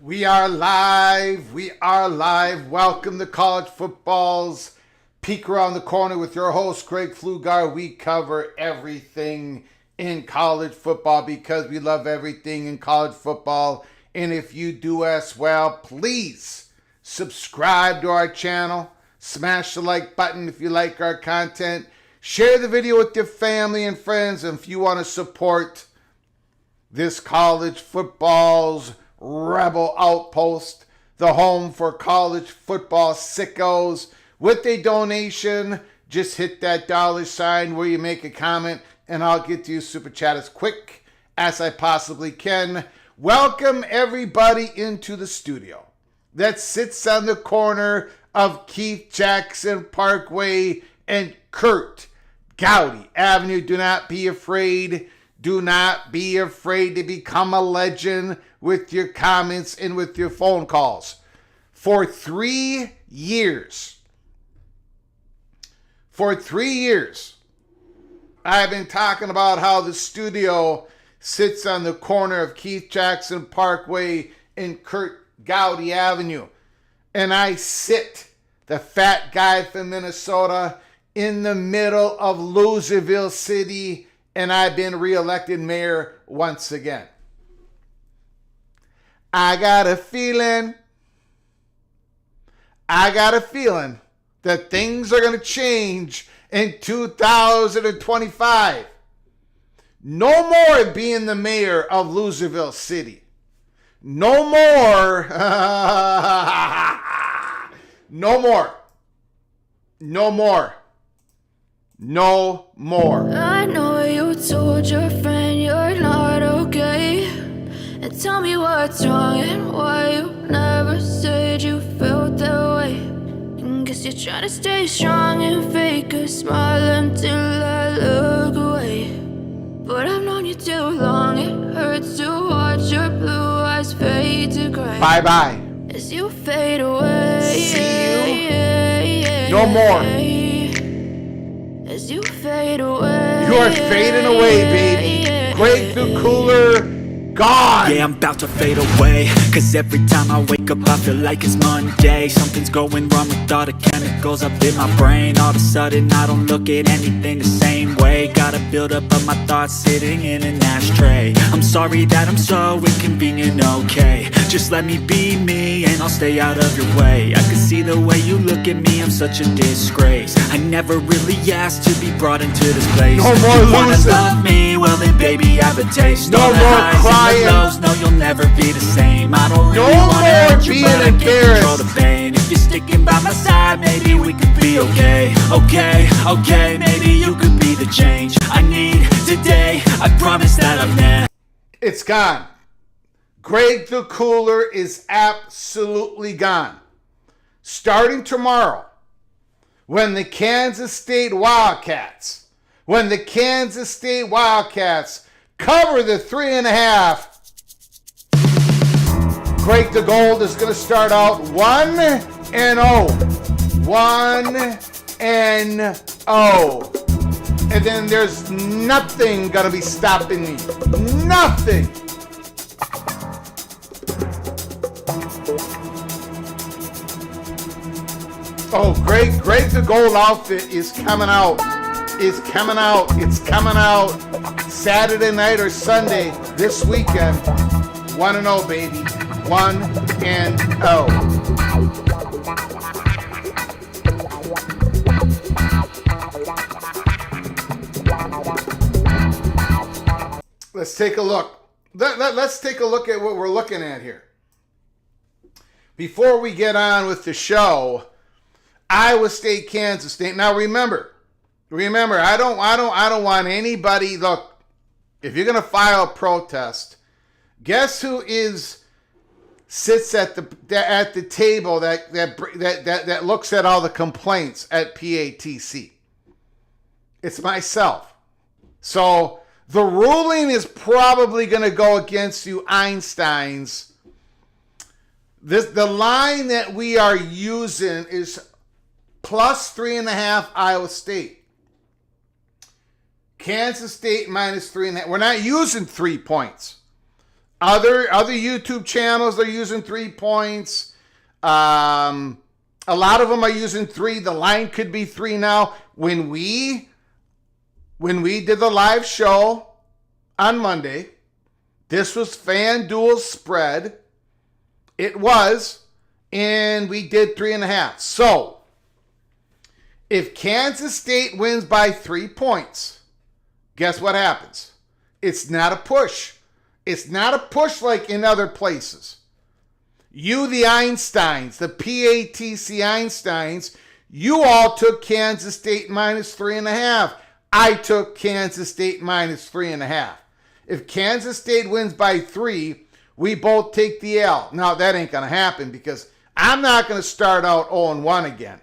We are live. We are live. Welcome to College Football's Peek Around the Corner with your host, Greg Flugar. We cover everything in college football because we love everything in college football. And if you do as well, please subscribe to our channel. Smash the like button if you like our content. Share the video with your family and friends. And if you want to support this college football's rebel outpost, the home for college football sickos, with a donation, just hit that $ where you make a comment and I'll get to you super chat as quick as I possibly can. Welcome everybody into the studio that sits on the corner of Keith Jackson Parkway and Kurt Gowdy Avenue. Do not be afraid. Do not be afraid to become a legend with your comments and with your phone calls. For 3 years, I've been talking about how the studio sits on the corner of Keith Jackson Parkway and Kurt Gowdy Avenue. And I sit, the fat guy from Minnesota, in the middle of Loserville City, and I've been reelected mayor once again. I got a feeling that things are going to change in 2025. No more being the mayor of Loserville City. No more. No more no more. I know you told your friend you're not okay, and tell me what's wrong and why you never said you felt that way. And guess you're trying to stay strong and fake a smile until I look away. But I've known you too long, it hurts to watch your blue eyes fade to gray. Bye-bye. As you fade away. See you. No more. As you fade away. You are fading away, baby. Greg the Cooler, gone. Yeah, I'm about to fade away, cause every time I wake up I feel like it's Monday. Something's going wrong with all the chemicals up in my brain. All of a sudden I don't look at anything the same way. Got a buildup of my thoughts sitting in an ashtray. I'm sorry that I'm so inconvenient, okay. Just let me be me and I'll stay out of your way. I can see the way you look at me, I'm such a disgrace. I never really asked to be brought into this place. No more You wanna losing. love me? Well then baby I have a taste. No All the more highs and the crying. lows, no you'll never be the same. I don't No really wanna more hurt you, being but I can't control embarrassed. the pain. If you're sticking by my side, maybe we could be okay. Okay, maybe you could be the change I need today. I promise that I'm never. It's gone. Greg the Cooler is absolutely gone. Starting tomorrow, when the Kansas State Wildcats cover the 3.5, Greg the Gold is going to start out 1-0. 1-0. And then there's nothing going to be stopping me. Nothing. Oh, Greg the Gold outfit is coming out. It's coming out Saturday night or Sunday this weekend. 1-0, baby. 1-0. Let's take a look. Let's take a look at what we're looking at here. Before we get on with the show, Iowa State, Kansas State. Now remember, I don't want anybody. Look, if you're gonna file a protest, guess who sits at the table that looks at all the complaints at PATC? It's myself. So the ruling is probably going to go against you, Einsteins. The line that we are using is plus 3.5 Iowa State. Kansas State minus 3.5. We're not using 3 points. Other YouTube channels are using 3 points. A lot of them are using 3. The line could be 3 now. When we did the live show on Monday, this was FanDuel's spread. It was, and we did 3.5. So, if Kansas State wins by 3 points, guess what happens? It's not a push. It's not a push like in other places. You, the Einsteins, the PATC Einsteins, you all took Kansas State minus 3.5. I took Kansas State minus 3.5. If Kansas State wins by 3, we both take the L. Now, that ain't going to happen because I'm not going to start out 0-1 again.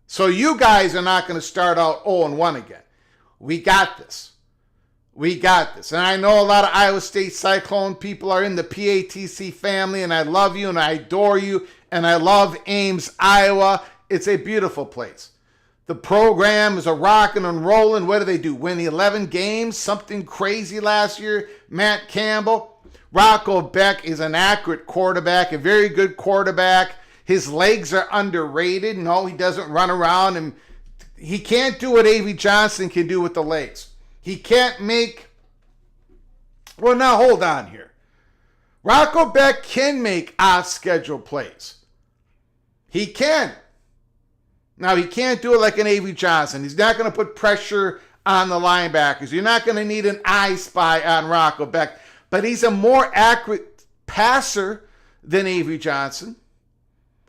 So you guys are not going to start out 0-1 again. We got this. And I know a lot of Iowa State Cyclone people are in the PATC family, and I love you, and I adore you, and I love Ames, Iowa. It's a beautiful place. The program is a rocking and rolling. What do they do? Win 11 games? Something crazy last year. Matt Campbell. Rocco Beck is an accurate quarterback, a very good quarterback. His legs are underrated. No, he doesn't run around, and he can't do what A.V. Johnson can do with the legs. He can't make... Well, now hold on here. Rocco Beck can make off-schedule plays. He can. Now, he can't do it like an A.V. Johnson. He's not going to put pressure on the linebackers. You're not going to need an eye spy on Rocco Beck. But he's a more accurate passer than A.V. Johnson.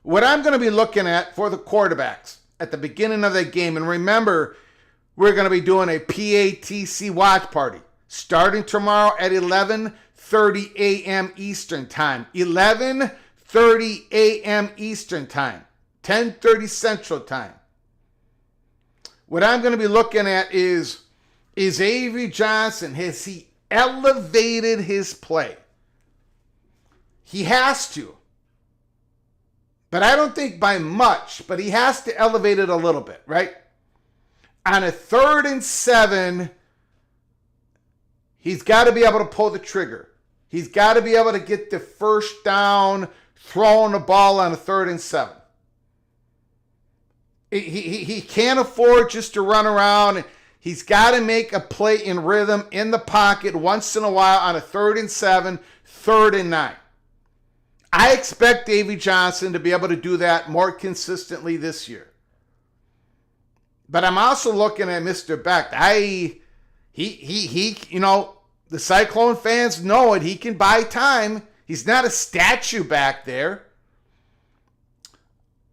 What I'm going to be looking at for the quarterbacks at the beginning of the game, and remember, we're going to be doing a PATC watch party starting tomorrow at 11:30 a.m. Eastern Time. 11:30 a.m. Eastern Time. 10:30 Central Time. What I'm going to be looking at is Avery Johnson, has he elevated his play? He has to. But I don't think by much, but he has to elevate it a little bit, right? On a 3rd and 7, he's got to be able to pull the trigger. He's got to be able to get the first down, throwing the ball on a 3rd and 7. He can't afford just to run around. He's got to make a play in rhythm in the pocket once in a while on a 3rd and 7, 3rd and 9. I expect Davy Johnson to be able to do that more consistently this year. But I'm also looking at Mr. Beck. The Cyclone fans know it. He can buy time. He's not a statue back there.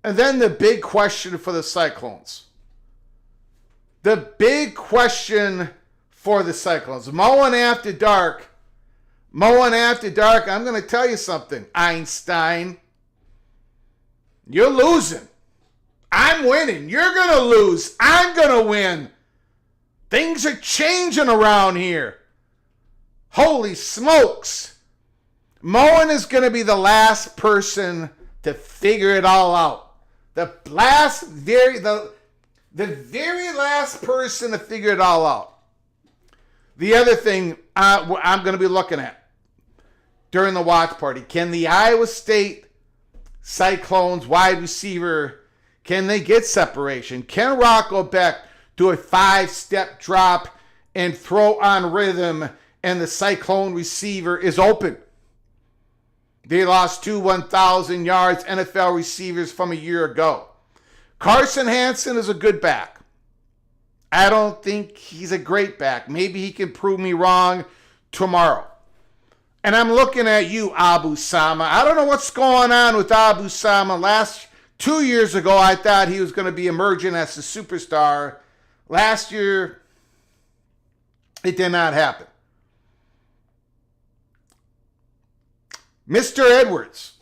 And then the big question for the Cyclones. The big question for the Cyclones. Mowing after dark, I'm going to tell you something, Einstein. You're losing. I'm winning. You're going to lose. I'm going to win. Things are changing around here. Holy smokes. Moen is going to be the last person to figure it all out. The very last person to figure it all out. The other thing I'm going to be looking at during the watch party, can the Iowa State Cyclones wide receiver, can they get separation? Can Rocco Beck do a 5-step drop and throw on rhythm and the Cyclone receiver is open? They lost 2 1,000 yards NFL receivers from a year ago. Carson Hansen is a good back. I don't think he's a great back. Maybe he can prove me wrong tomorrow. And I'm looking at you, Abu Sama. I don't know what's going on with Abu Sama. 2 years ago, I thought he was going to be emerging as a superstar. Last year, it did not happen. Mr. Edwards,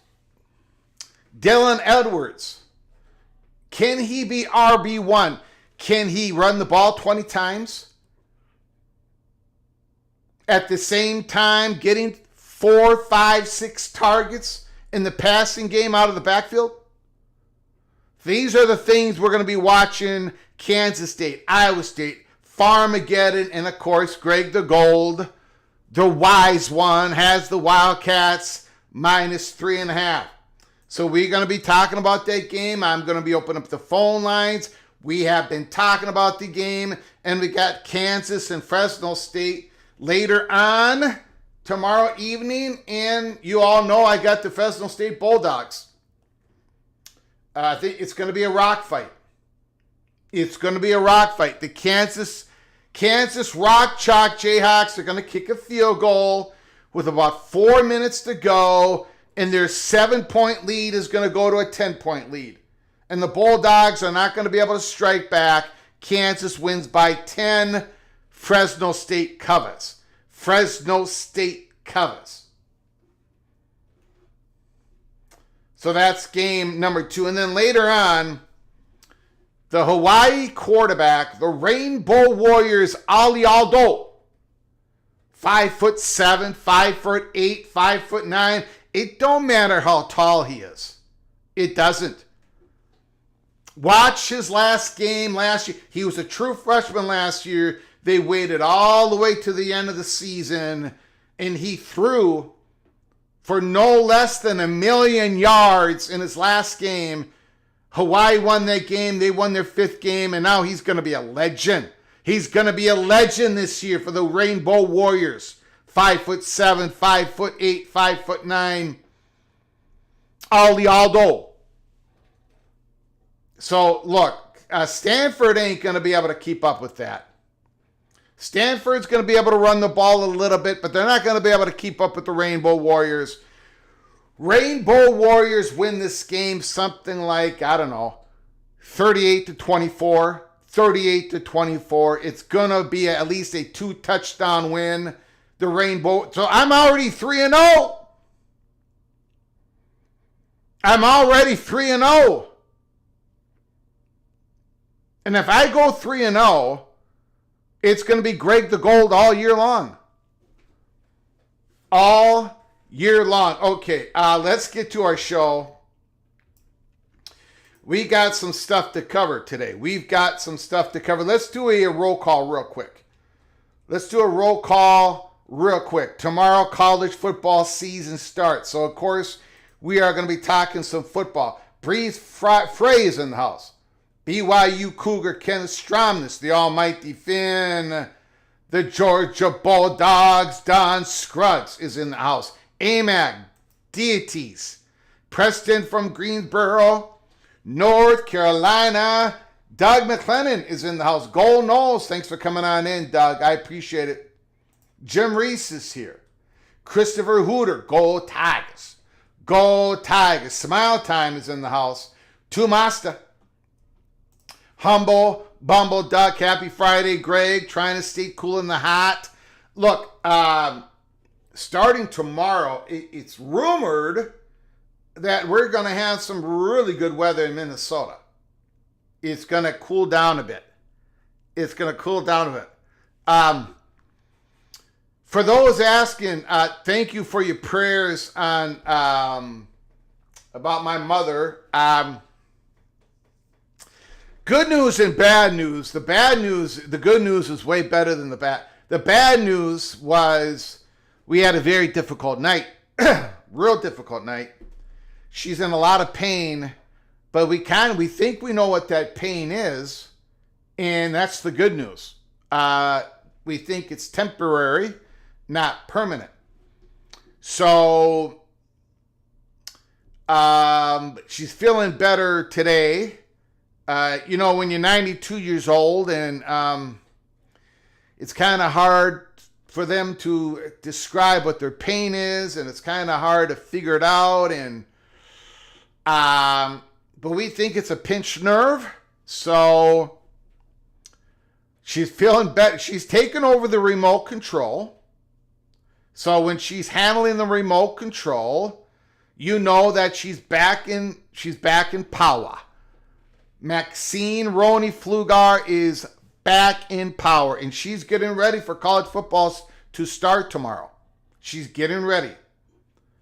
Dylan Edwards, can he be RB1? Can he run the ball 20 times? At the same time, getting 4, 5, 6 targets in the passing game out of the backfield? These are the things we're going to be watching. Kansas State, Iowa State, Farmageddon, and of course, Greg the Gold, the wise one, has the Wildcats -3.5. So we're going to be talking about that game. I'm going to be opening up the phone lines. We have been talking about the game, and we got Kansas and Fresno State later on tomorrow evening. And you all know I got the Fresno State Bulldogs. I think it's going to be a rock fight. It's going to be a rock fight. The Kansas Rock Chalk Jayhawks are going to kick a field goal with about 4 minutes to go, and their 7-point lead is going to go to a 10-point lead. And the Bulldogs are not going to be able to strike back. Kansas wins by 10. Fresno State covers. Fresno State covers. So that's game number 2. And then later on, the Hawaii quarterback, the Rainbow Warriors, Ali Aldo. 5'7", 5'8", 5'9". It don't matter how tall he is. It doesn't. Watch his last game last year. He was a true freshman last year. They waited all the way to the end of the season, and he threw for no less than 1 million yards in his last game. Hawaii won that game. They won their 5th game, and now he's going to be a legend. He's going to be a legend this year for the Rainbow Warriors. 5'7", 5'8", 5'9". Ali Aldo. So, look, Stanford ain't going to be able to keep up with that. Stanford's going to be able to run the ball a little bit, but they're not going to be able to keep up with the Rainbow Warriors. Rainbow Warriors win this game something like, 38-24, 38-24. It's going to be at least a 2-touchdown win. The Rainbow. So I'm already 3-0. I'm already 3-0. And if I go 3-0, it's going to be Greg the Gold all year long. All year long. Okay, let's get to our show. We got some stuff to cover today. We've got some stuff to cover. Let's do a roll call real quick. Tomorrow, college football season starts. So, of course, we are going to be talking some football. Breeze Frey's in the house. BYU Cougar Kenneth Stromness, the almighty Finn. The Georgia Bulldogs Don Scruggs is in the house. AMAC Deities. Preston from Greensboro, North Carolina. Doug McLennan is in the house. Gold Knowles, thanks for coming on in, Doug. I appreciate it. Jim Reese is here. Christopher Hooter, Go Tigers. Go Tigers. Smile Time is in the house. Tumasta. Humble, Bumble Duck, happy Friday, Greg. Trying to stay cool in the hot. Look, starting tomorrow, it's rumored that we're going to have some really good weather in Minnesota. It's going to cool down a bit. For those asking, thank you for your prayers on about my mother. Good news and bad news. The good news is way better than the bad. The bad news was we had a very difficult night. Real difficult night. She's in a lot of pain, but we think we know what that pain is, and that's the good news. We think it's temporary, not permanent. So she's feeling better today. When you're 92 years old and it's kind of hard for them to describe what their pain is, and it's kind of hard to figure it out. And but we think it's a pinched nerve. So she's feeling better. She's taken over the remote control. So when she's handling the remote control, you know that she's back in power. Maxine Roney Flugar is back in power, and she's getting ready for college football to start tomorrow. She's getting ready.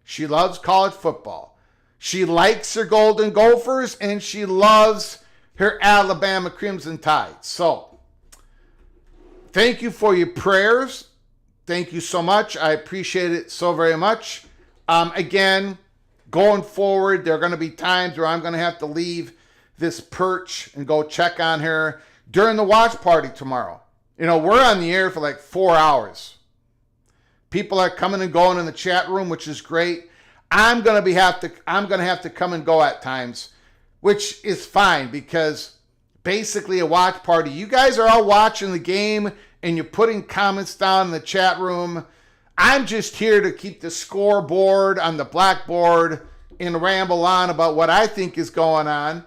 She loves college football. She likes her Golden Gophers, and she loves her Alabama Crimson Tide. So, thank you for your prayers. Thank you so much. I appreciate it so very much. Again, going forward, there are going to be times where I'm going to have to leave this perch and go check on her during the watch party tomorrow. We're on the air for like 4 hours. People are coming and going in the chat room, which is great. I'm going to have to come and go at times, which is fine, because basically a watch party, you guys are all watching the game and you're putting comments down in the chat room. I'm just here to keep the scoreboard on the blackboard and ramble on about what I think is going on.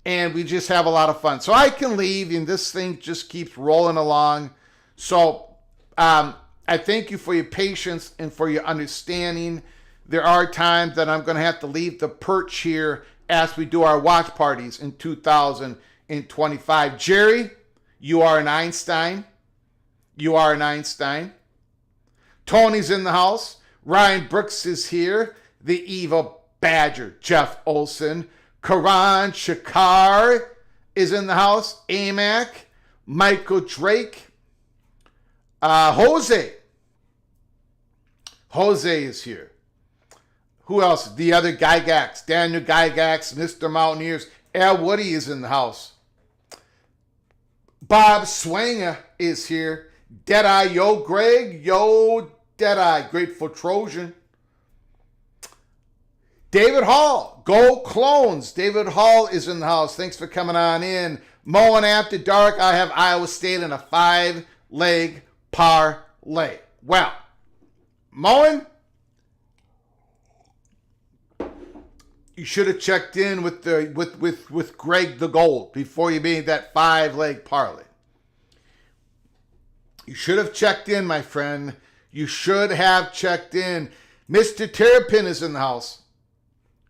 And we just have a lot of fun. So I can leave, and this thing just keeps rolling along. So I thank you for your patience and for your understanding. There are times that I'm going to have to leave the perch here as we do our watch parties in 2025. Jerry, you are an Einstein. Tony's in the house. Ryan Brooks is here. The Evil Badger, Jeff Olson. Karan Shakar is in the house. AMAC, Michael Drake, Jose is here. Who else? The other Gygax, Daniel Gygax, Mr. Mountaineers. Al Woody is in the house. Bob Swanger is here. Deadeye, yo Greg, yo Deadeye, Grateful Trojan. David Hall, Go Clones. David Hall is in the house. Thanks for coming on in. Mowing After Dark, I have Iowa State in a 5-leg parlay. Well, Mowing, You should have checked in with Greg the Gold before you made that 5-leg parlay. You should have checked in, my friend. You should have checked in. Mr. Terrapin is in the house.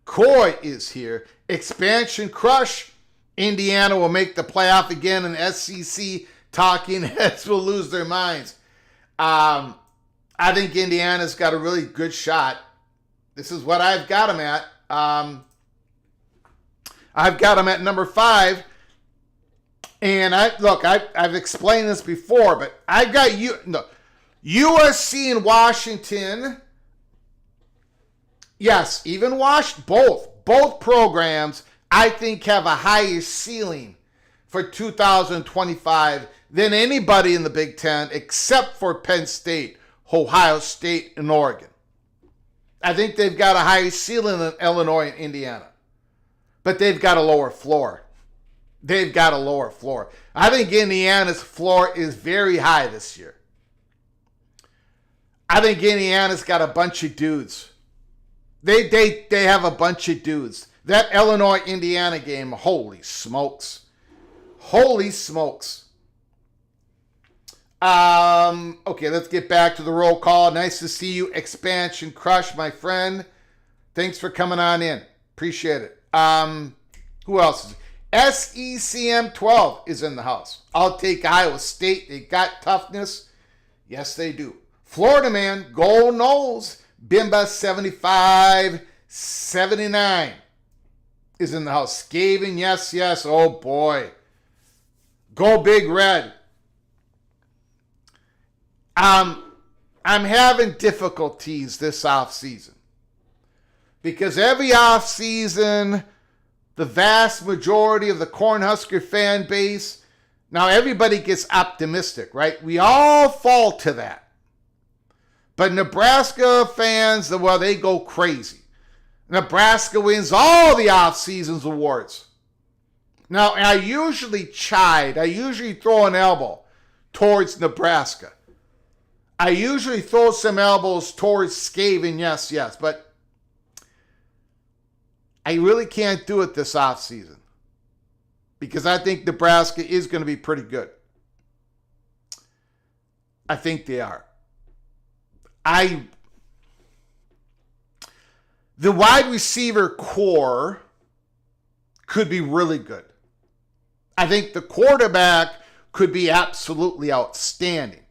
Coy is here. Expansion Crush. Indiana will make the playoff again, and SEC talking heads will lose their minds. I think Indiana's got a really good shot. This is what I've got them at. I've got them at number 5. And I've explained this before, but I've got USC and Washington. Yes, even both programs, I think, have a higher ceiling for 2025 than anybody in the Big Ten except for Penn State, Ohio State, and Oregon. I think they've got a higher ceiling than Illinois and Indiana. But they've got a lower floor. I think Indiana's floor is very high this year. I think Indiana's got a bunch of dudes. They have a bunch of dudes. That Illinois-Indiana game, holy smokes. Okay, let's get back to the roll call. Nice to see you, Expansion Crush, my friend. Thanks for coming on in. Appreciate it. Who else? SECM 12 is in the house. I'll take Iowa State. They got toughness. Yes, they do. Florida man, Gold Knowles. Bimba 75-79 is in the house. Skaven, yes. Oh, boy. Go Big Red. I'm having difficulties this offseason because every offseason, the vast majority of the Cornhusker fan base, now everybody gets optimistic, right? We all fall to that. But Nebraska fans, well, they go crazy. Nebraska wins all the off-season's awards. Now, I usually throw an elbow towards Nebraska. I usually throw some elbows towards Skaven, yes, but I really can't do it this offseason because I think Nebraska is going to be pretty good. I think they are. The wide receiver core could be really good. I think the quarterback could be absolutely outstanding.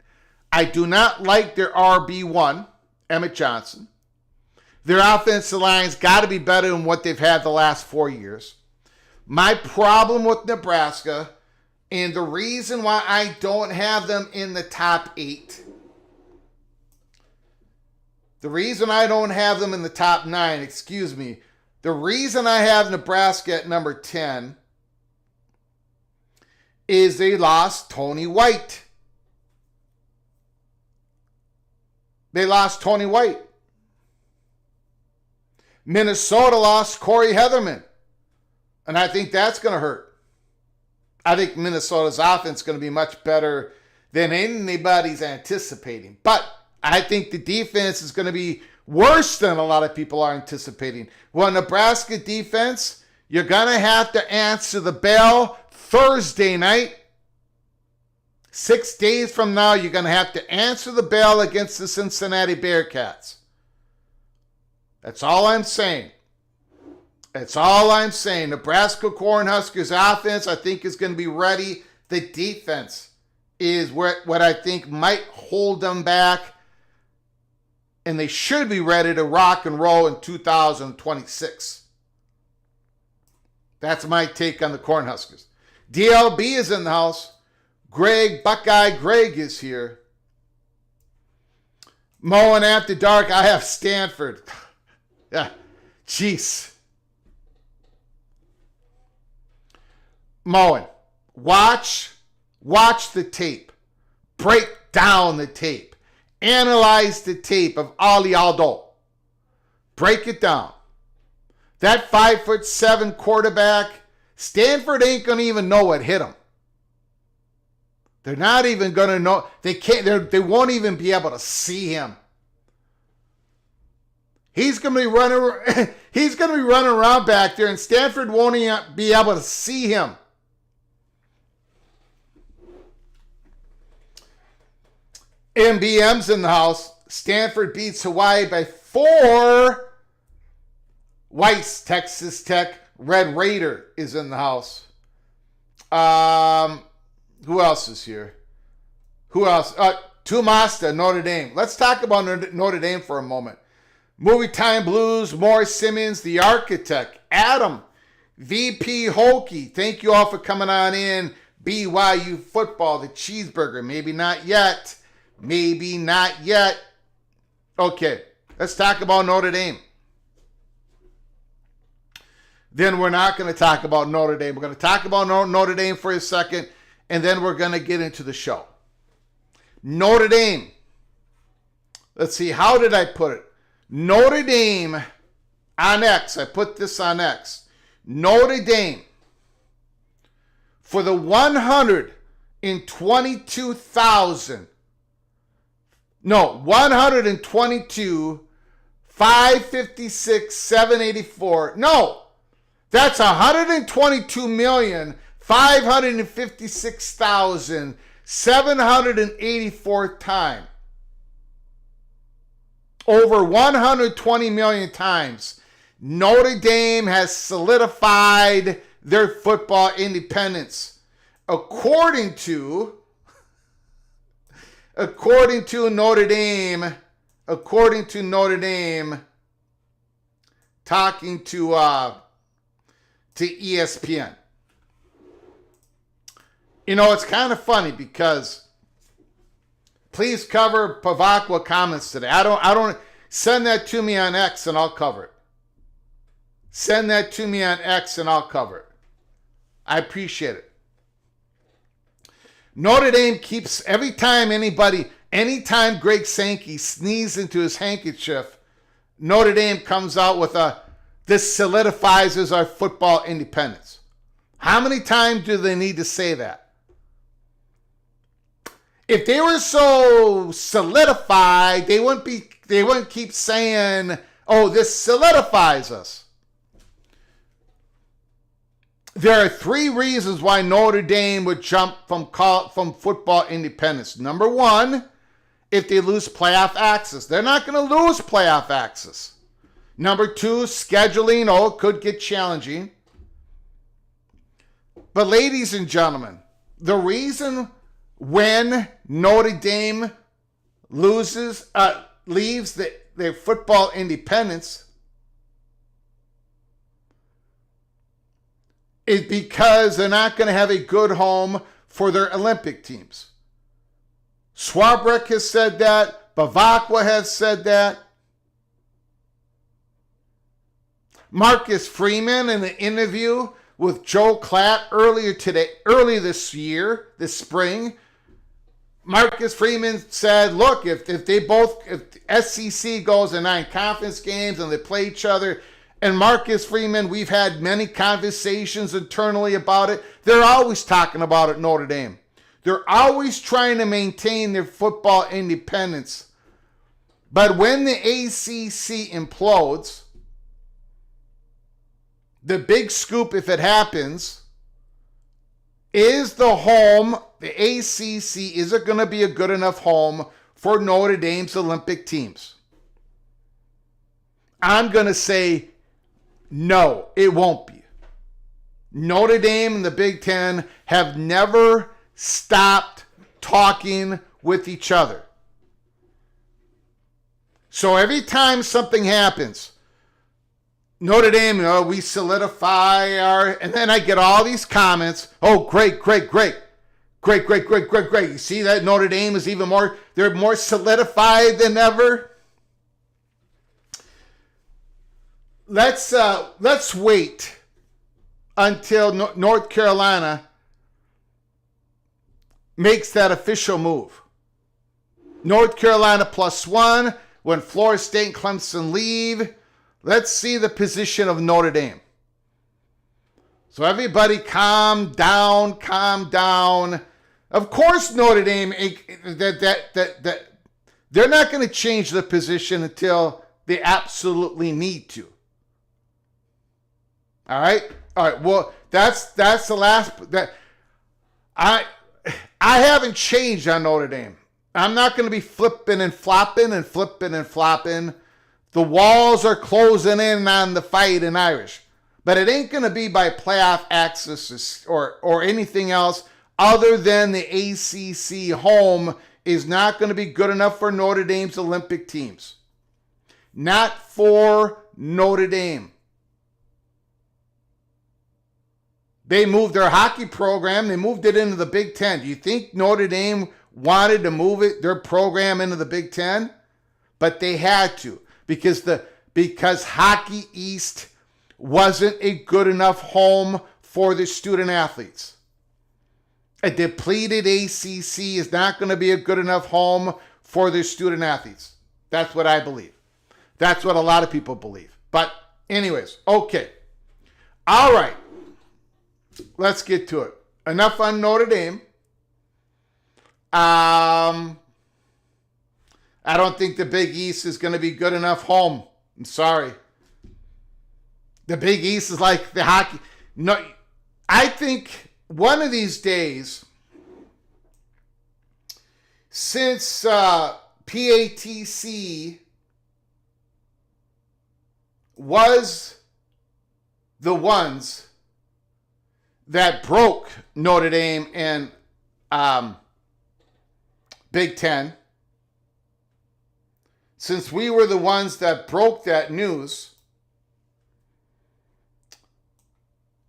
I do not like their RB1, Emmett Johnson. Their offensive line's got to be better than what they've had the last 4 years. My problem with Nebraska, and the reason why I don't have them in the top 8, the reason I don't have them in the top 9, the reason I have Nebraska at number 10 is they lost Tony White. Minnesota lost Corey Heatherman. And I think that's going to hurt. I think Minnesota's offense is going to be much better than anybody's anticipating. But I think the defense is going to be worse than a lot of people are anticipating. Well, Nebraska defense, you're going to have to answer the bell Thursday night. 6 days from now, you're going to have to answer the bell against the Cincinnati Bearcats. That's all I'm saying. Nebraska Cornhuskers offense, I think, is going to be ready. The defense is what I think might hold them back. And they should be ready to rock and roll in 2026. That's my take on the Cornhuskers. DLB is in the house. Buckeye Greg is here. Mowing After Dark, I have Stanford. Yeah, jeez. Mowing, watch the tape. Break down the tape. Analyze the tape of Ali Aldo. Break it down. That 5'7" quarterback, Stanford ain't going to even know what hit him. They're not even going to know. They won't even be able to see him. He's going to be running. He's going to be running around back there, and Stanford won't even be able to see him. MBM's in the house. Stanford beats Hawaii by 4. Weiss, Texas Tech. Red Raider is in the house. Who else is here? Who else? Tumasta, Notre Dame. Let's talk about Notre Dame for a moment. Movie Time Blues, Morris Simmons, The Architect, Adam, VP Holkey. Thank you all for coming on in. BYU football, the cheeseburger. Maybe not yet. Maybe not yet. Okay, let's talk about Notre Dame. Then we're not going to talk about Notre Dame. We're going to talk about Notre Dame for a second, and then we're going to get into the show. Notre Dame. Let's see, how did I put it? Notre Dame on X. I put this on X. Notre Dame, for the 556, 784. No, that's 122,556,784 times. Over 120 million times, Notre Dame has solidified their football independence. According to Notre Dame, talking to ESPN. You know, it's kind of funny because please cover Pavakwa comments today. I don't send that to me on X and I'll cover it. Send that to me on X and I'll cover it. I appreciate it. Notre Dame keeps, anytime Greg Sankey sneezes into his handkerchief, Notre Dame comes out with this solidifies our football independence. How many times do they need to say that? If they were so solidified, they wouldn't keep saying, oh, this solidifies us. There are 3 reasons why Notre Dame would jump from football independence. Number 1, if they lose playoff access. They're not going to lose playoff access. Number 2, scheduling. Oh, it could get challenging. But ladies and gentlemen, the reason when Notre Dame leaves their football independence is because they're not going to have a good home for their Olympic teams. Swarbrick has said that. Bavakwa has said that. Marcus Freeman in the interview with Joe Klatt early this spring, Marcus Freeman said, look, if SEC goes to 9 conference games and they play each other, and Marcus Freeman, we've had many conversations internally about it. They're always talking about it, Notre Dame. They're always trying to maintain their football independence. But when the ACC implodes, the big scoop, if it happens, is the ACC, is it going to be a good enough home for Notre Dame's Olympic teams? I'm going to say no, it won't be. Notre Dame and the Big Ten have never stopped talking with each other. So every time something happens, Notre Dame, we solidify our, and then I get all these comments. Oh, great. You see that Notre Dame is even more, they're more solidified than ever. Let's wait until North Carolina makes that official move. North Carolina +1 when Florida State and Clemson leave. Let's see the position of Notre Dame. So everybody calm down. Of course Notre Dame, they're not going to change the position until They absolutely need to. All right? All right. Well, that's the last. That I haven't changed on Notre Dame. I'm not going to be flipping and flopping and flipping and flopping. The walls are closing in on the fight in Irish. But it ain't going to be by playoff access or anything else other than the ACC home is not going to be good enough for Notre Dame's Olympic teams. Not for Notre Dame. They moved their hockey program. They moved it into the Big Ten. Do you think Notre Dame wanted to move their program into the Big Ten? But they had to because Hockey East wasn't a good enough home for the student athletes. A depleted ACC is not going to be a good enough home for their student athletes. That's what I believe. That's what a lot of people believe. But anyways, okay. All right. Let's get to it. Enough on Notre Dame. I don't think the Big East is going to be good enough home. I'm sorry. The Big East is like the hockey. No, I think one of these days, since PATC was the ones that broke Notre Dame and Big Ten, since we were the ones that broke that news,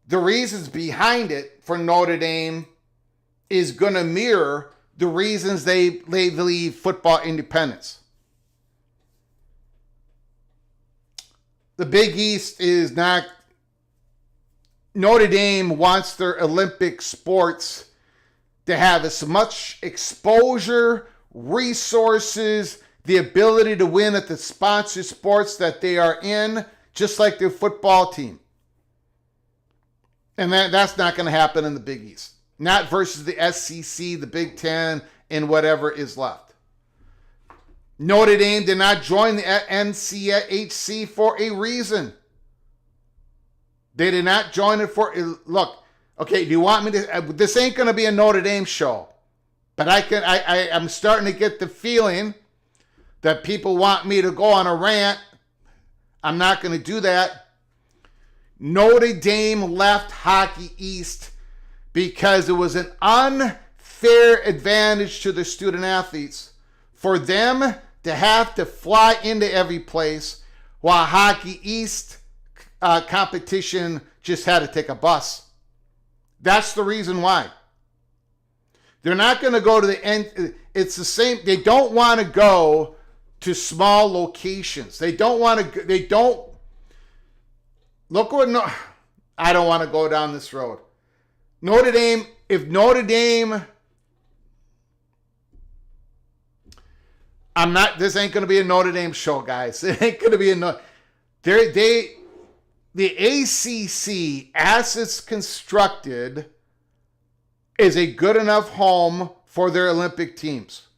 the reasons behind it for Notre Dame is going to mirror the reasons they believe football independence. The Big East is not. Notre Dame wants their Olympic sports to have as much exposure, resources, the ability to win at the sponsor sports that they are in, just like their football team. And that's not going to happen in the Big East. Not versus the SEC, the Big Ten, and whatever is left. Notre Dame did not join the NCHC for a reason. They did not join it for... Look, okay, do you want me to... This ain't going to be a Notre Dame show. But I'm starting to get the feeling that people want me to go on a rant. I'm not going to do that. Notre Dame left Hockey East because it was an unfair advantage to the student athletes for them to have to fly into every place while Hockey East competition just had to take a bus. That's the reason why. They're not going to go to the end. It's the same. They don't want to go to small locations. They don't want to. They don't. Look what. No, I don't want to go down this road. Notre Dame. If Notre Dame. I'm not. This ain't going to be a Notre Dame show, guys. It ain't going to be a. The ACC, as it's constructed, is a good enough home for their Olympic teams.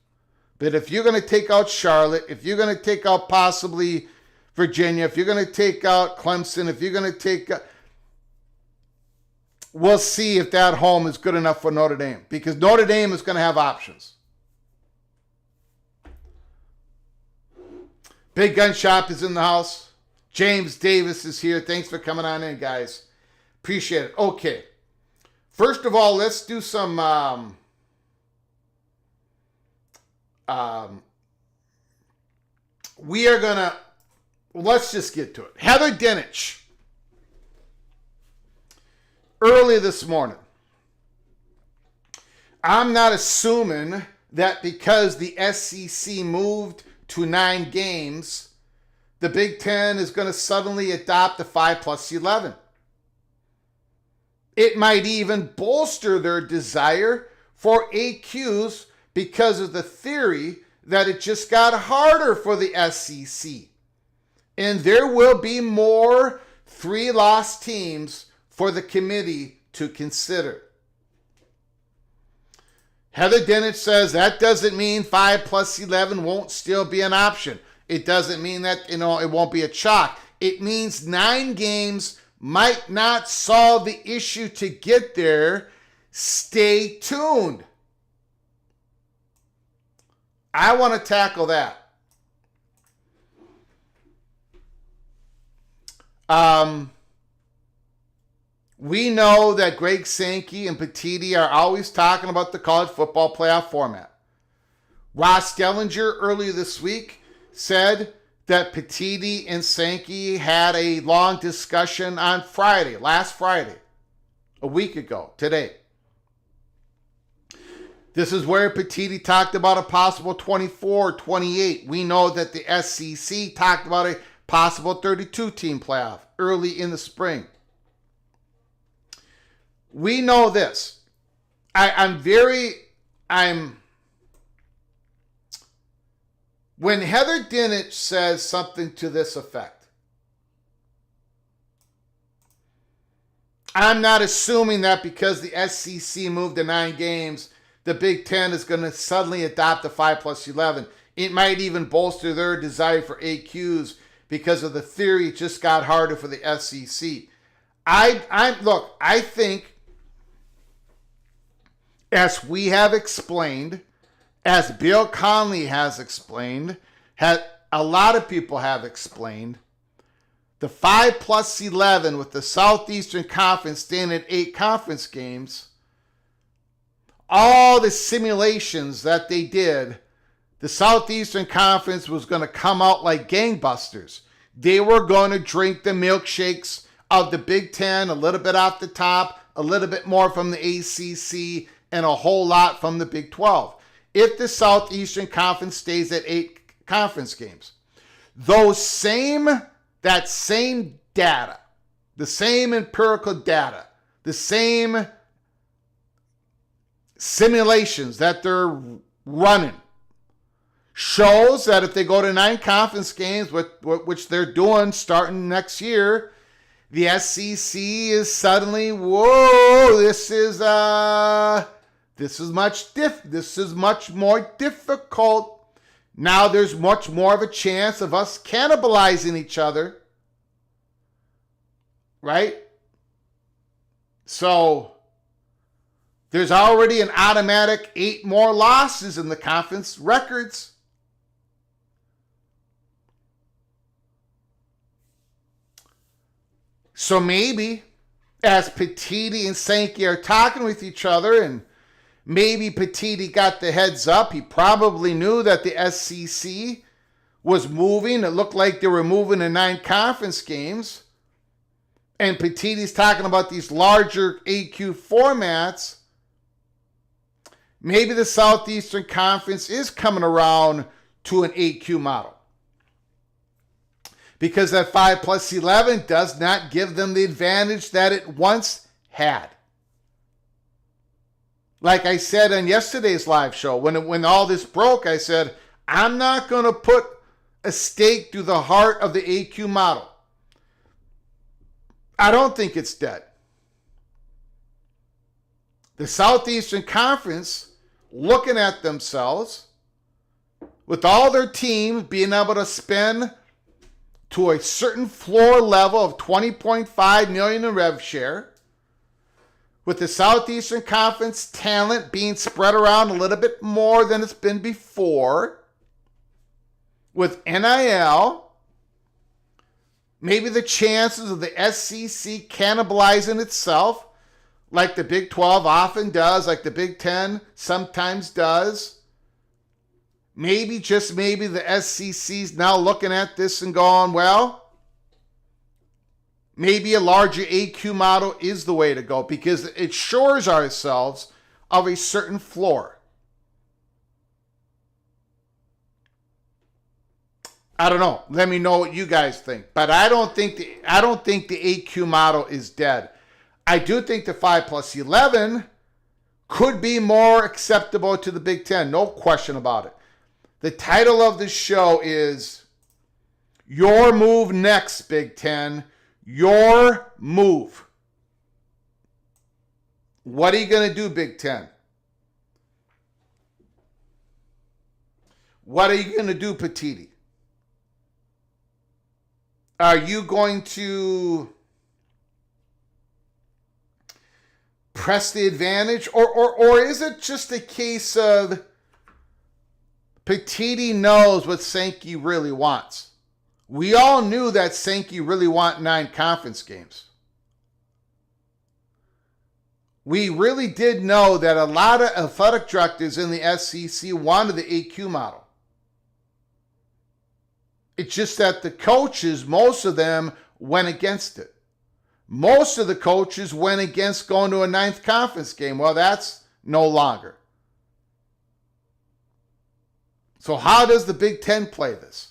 But if you're going to take out Charlotte, if you're going to take out possibly Virginia, if you're going to take out Clemson, if you're going to take... we'll see if that home is good enough for Notre Dame. Because Notre Dame is going to have options. Big Gun Shop is in the house. James Davis is here. Thanks for coming on in, guys. Appreciate it. Okay. First of all, let's do some... we are going to... Let's just get to it. Heather Dinich. Early this morning. I'm not assuming that because the SEC moved to 9 games... the Big Ten is going to suddenly adopt the 5+11. It might even bolster their desire for AQs because of the theory that it just got harder for the SEC. And there will be more 3-loss teams for the committee to consider. Heather Dinich says that doesn't mean 5+11 won't still be an option. It doesn't mean that, it won't be a chalk. It means 9 games might not solve the issue to get there. Stay tuned. I want to tackle that. We know that Greg Sankey and Petitti are always talking about the college football playoff format. Ross Dellinger earlier this week said that Petitti and Sankey had a long discussion on Friday, last Friday, a week ago, today. This is where Petitti talked about a possible 24, 28. We know that the SEC talked about a possible 32-team playoff early in the spring. We know this. When Heather Dinich says something to this effect, I'm not assuming that because the SEC moved to 9 games, the Big Ten is going to suddenly adopt the 5+11. It might even bolster their desire for AQs because of the theory it just got harder for the SEC. I think, as we have explained, as Bill Connelly has explained, a lot of people have explained, the 5+11 with the Southeastern Conference staying at 8 conference games, all the simulations that they did, the Southeastern Conference was going to come out like gangbusters. They were going to drink the milkshakes of the Big Ten, a little bit off the top, a little bit more from the ACC, and a whole lot from the Big 12. If the Southeastern Conference stays at 8 conference games, that same data, the same empirical data, the same simulations that they're running shows that if they go to 9 conference games, which they're doing starting next year, the SEC is suddenly, whoa, this is much more difficult. Now there's much more of a chance of us cannibalizing each other. Right? So there's already an automatic 8 more losses in the conference records. So maybe, as Petitti and Sankey are talking with each other, and maybe Petitti got the heads up, he probably knew that the SEC was moving. It looked like they were moving to 9 conference games. And Petitti's talking about these larger AQ formats. Maybe the Southeastern Conference is coming around to an AQ model. Because that 5+11 does not give them the advantage that it once had. Like I said on yesterday's live show, when all this broke, I said, I'm not going to put a stake through the heart of the AQ model. I don't think it's dead. The Southeastern Conference, looking at themselves, with all their teams being able to spend to a certain floor level of $20.5 million in rev share, with the Southeastern Conference talent being spread around a little bit more than it's been before, with NIL, maybe the chances of the SEC cannibalizing itself, like the Big 12 often does, like the Big 10 sometimes does. Maybe, just maybe, the SEC's now looking at this and going, well, maybe a larger AQ model is the way to go because it assures ourselves of a certain floor. I don't know. Let me know what you guys think. But I don't think the AQ model is dead. I do think the 5+11 could be more acceptable to the Big Ten. No question about it. The title of this show is Your Move Next, Big Ten. Your move. What are you going to do, Big Ten? What are you going to do, Petitti? Are you going to press the advantage? Or is it just a case of Petiti knows what Sankey really wants? We all knew that Sankey really wanted 9 conference games. We really did know that a lot of athletic directors in the SEC wanted the AQ model. It's just that the coaches, most of them, went against it. Most of the coaches went against going to a 9th conference game. Well, that's no longer. So how does the Big Ten play this?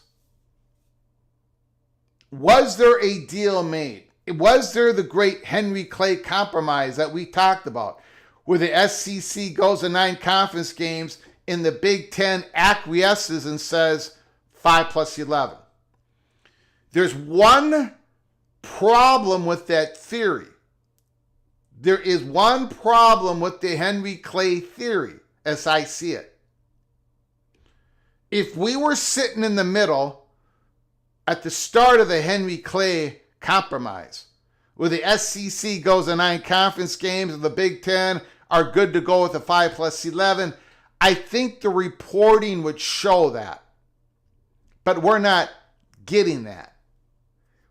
Was there a deal made? Was there the great Henry Clay compromise that we talked about, where the SEC goes to 9 conference games and the Big Ten acquiesces and says 5 plus 11? There's one problem with that theory. There is one problem with the Henry Clay theory, as I see it. If we were sitting in the middle at the start of the Henry Clay compromise, where the SEC goes to 9 conference games and the Big Ten are good to go with the 5 plus 11, I think the reporting would show that. But we're not getting that.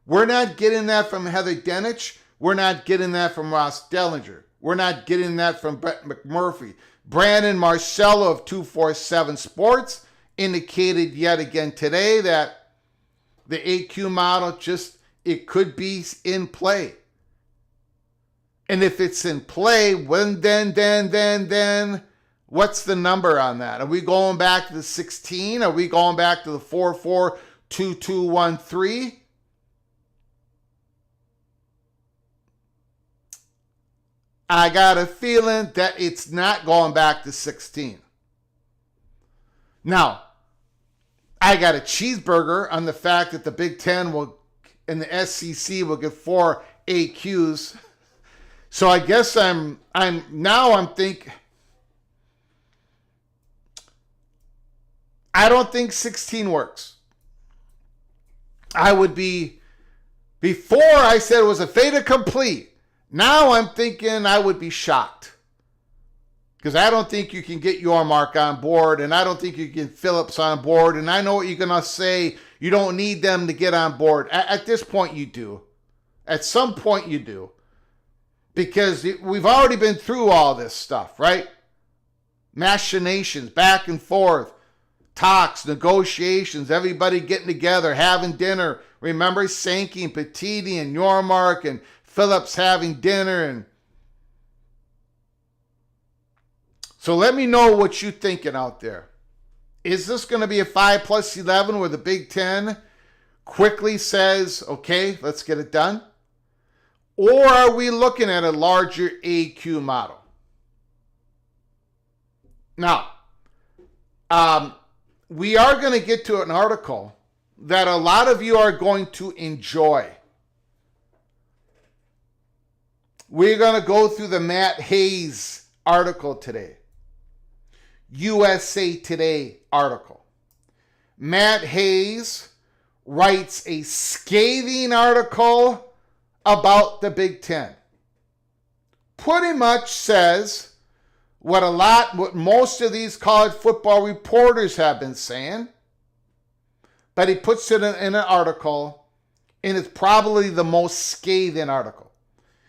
We're not getting that from Heather Dinich. We're not getting that from Ross Dellinger. We're not getting that from Brett McMurphy. Brandon Marcello of 247 Sports indicated yet again today that the AQ model it could be in play. And if it's in play, then what's the number on that? Are we going back to the 16? Are we going back to the 442213? I got a feeling that it's not going back to 16. Now, I got a cheeseburger on the fact that the Big Ten and the SEC will get 4 AQs. So I guess I'm thinking, I don't think 16 works. Before I said it was a fait accompli. Now I'm thinking I would be shocked. Because I don't think you can get Yormark on board, and I don't think you can get Phillips on board, and I know what you're going to say. You don't need them to get on board. At this point, you do. At some point, you do. Because we've already been through all this stuff, right? Machinations, back and forth, talks, negotiations, everybody getting together, having dinner. Remember Sankey and Petiti and Yormark and Phillips having dinner. And so let me know what you're thinking out there. Is this going to be a 5 plus 11 where the Big Ten quickly says, okay, let's get it done? Or are we looking at a larger AQ model? Now, we are going to get to an article that a lot of you are going to enjoy. We're going to go through the Matt Hayes article today. USA Today article. Matt Hayes writes a scathing article about the Big Ten. Pretty much says what most of these college football reporters have been saying, but he puts it in an article, and it's probably the most scathing article.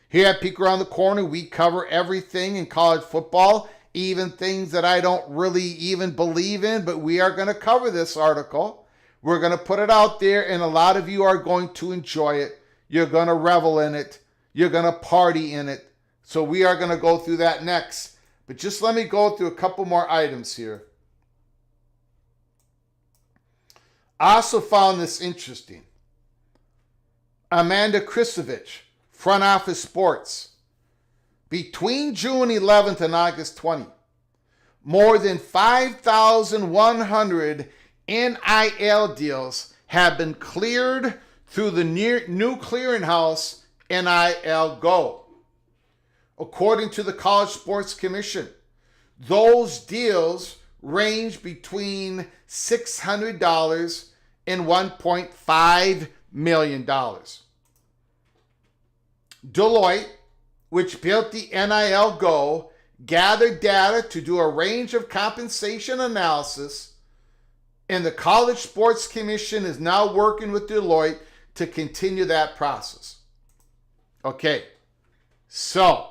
Here at Peek Around the Corner, we cover everything in college football, even things that I don't really even believe in, but we are going to cover this article. We're going to put it out there, and a lot of you are going to enjoy it. You're going to revel in it. You're going to party in it. So we are going to go through that next. But just let me go through a couple more items here. I also found this interesting. Amanda Krisovich, Front Office Sports. Between June 11th and August 20th, more than 5,100 NIL deals have been cleared through the new clearinghouse NIL Go. According to the College Sports Commission, those deals range between $600 and $1.5 million. Deloitte, which built the NIL Go, gathered data to do a range of compensation analysis, and the College Sports Commission is now working with Deloitte to continue that process. Okay, so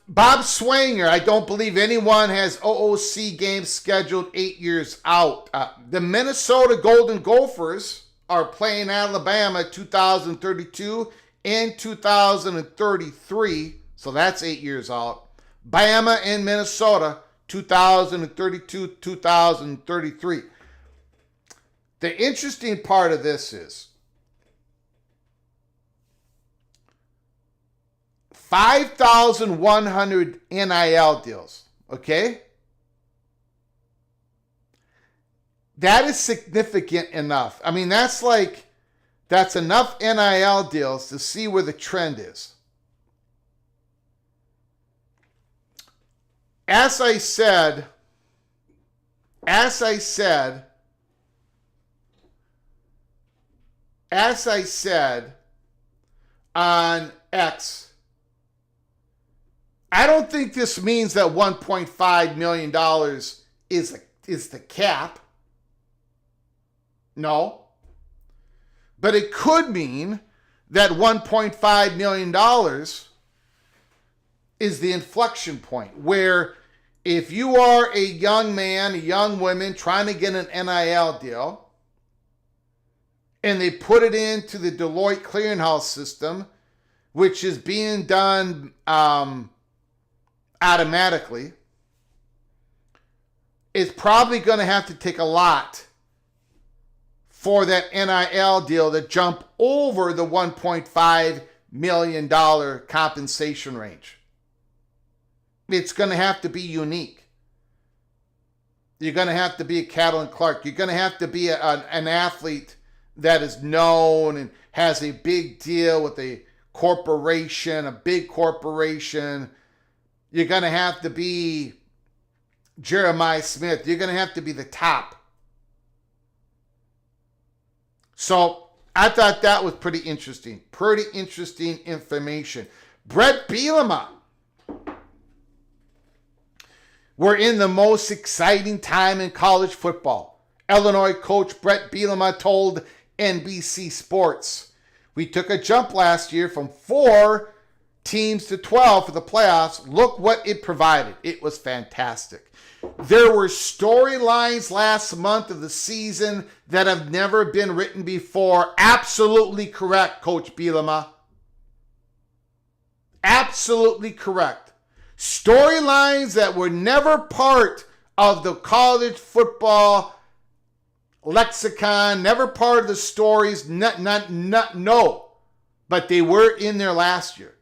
Bob Swanger, I don't believe anyone has OOC games scheduled 8 years out. The Minnesota Golden Gophers are playing Alabama 2032 and 2033, so that's 8 years out. Bama and Minnesota 2032, 2033. The interesting part of this is 5,100 NIL deals, okay? That is significant enough. I mean, that's enough NIL deals to see where the trend is. As I said on X, I don't think this means that $1.5 million is the cap. No. But it could mean that $1.5 million is the inflection point where if you are a young man, a young woman trying to get an NIL deal, and they put it into the Deloitte clearinghouse system, which is being done automatically, it's probably going to have to take a lot for that NIL deal to jump over the $1.5 million compensation range. It's going to have to be unique. You're going to have to be a Catalin Clark. You're going to have to be an athlete that is known and has a big deal with a corporation, a big corporation. You're going to have to be Jeremiah Smith. You're going to have to be the top. So I thought that was pretty interesting. Pretty interesting information. Brett Bielema. We're in the most exciting time in college football. Illinois coach Brett Bielema told NBC Sports, "We took a jump last year from 4 teams to 12 for the playoffs. Look what it provided. It was fantastic. There were storylines last month of the season that have never been written before." Absolutely correct, Coach Bielema. Absolutely correct. Storylines that were never part of the college football lexicon, never part of the stories, no. But they were in there last year.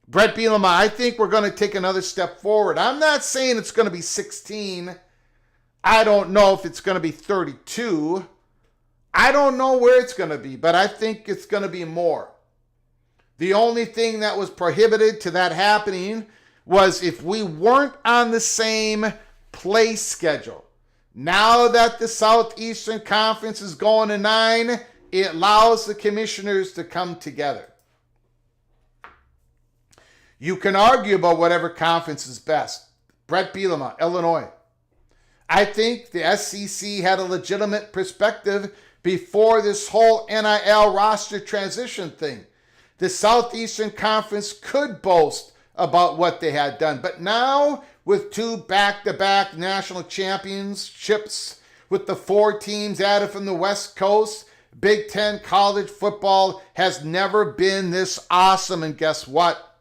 Brett Bielema, I think we're going to take another step forward. I'm not saying it's going to be 16. I don't know if it's going to be 32. I don't know where it's going to be, but I think it's going to be more. The only thing that was prohibited to that happening was if we weren't on the same play schedule. Now that the Southeastern Conference is going to 9, it allows the commissioners to come together. You can argue about whatever conference is best. Brett Bielema, Illinois. I think the SEC had a legitimate perspective before this whole NIL roster transition thing. The Southeastern Conference could boast about what they had done. But now, with 2 back-to-back national championships, with the 4 teams added from the West Coast, Big Ten college football has never been this awesome. And guess what?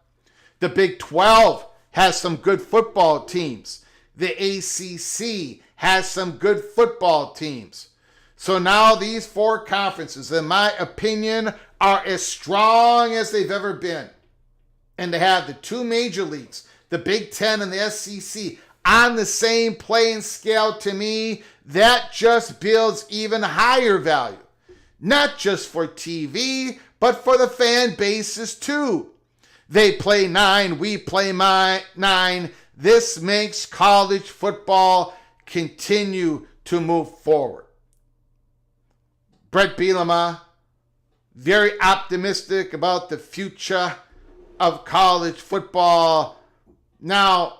The Big 12 has some good football teams. The ACC has some good football teams. So now these 4 conferences, in my opinion, are as strong as they've ever been. And to have the 2 major leagues, the Big Ten and the SEC, on the same playing scale, to me, that just builds even higher value. Not just for TV, but for the fan bases too. They play 9, we play 9. This makes college football continue to move forward. Brett Bielema, very optimistic about the future of college football. Now,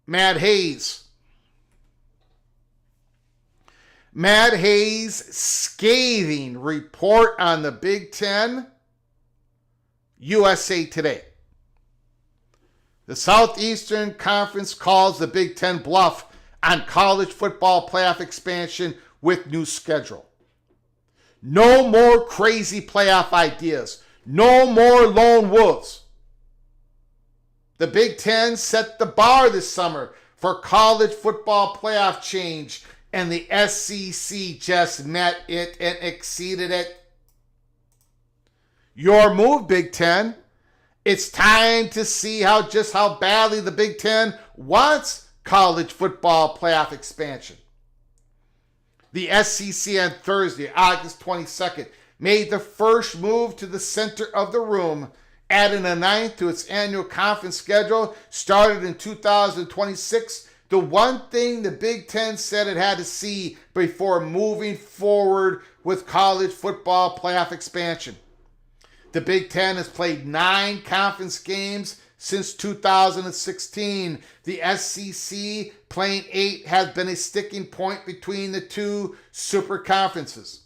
Matt Hayes. Matt Hayes' scathing report on the Big Ten. USA Today. The Southeastern Conference calls the Big Ten bluff on college football playoff expansion with new schedule. No more crazy playoff ideas. No more lone wolves. The Big Ten set the bar this summer for college football playoff change, and the SEC just met it and exceeded it. Your move, Big Ten. It's time to see how badly the Big Ten wants college football playoff expansion. The SEC on Thursday, August 22nd, made the first move to the center of the room, adding a ninth to its annual conference schedule started in 2026. The one thing the Big Ten said it had to see before moving forward with college football playoff expansion. The Big Ten has played 9 conference games since 2016. The SEC playing 8 has been a sticking point between the two super conferences.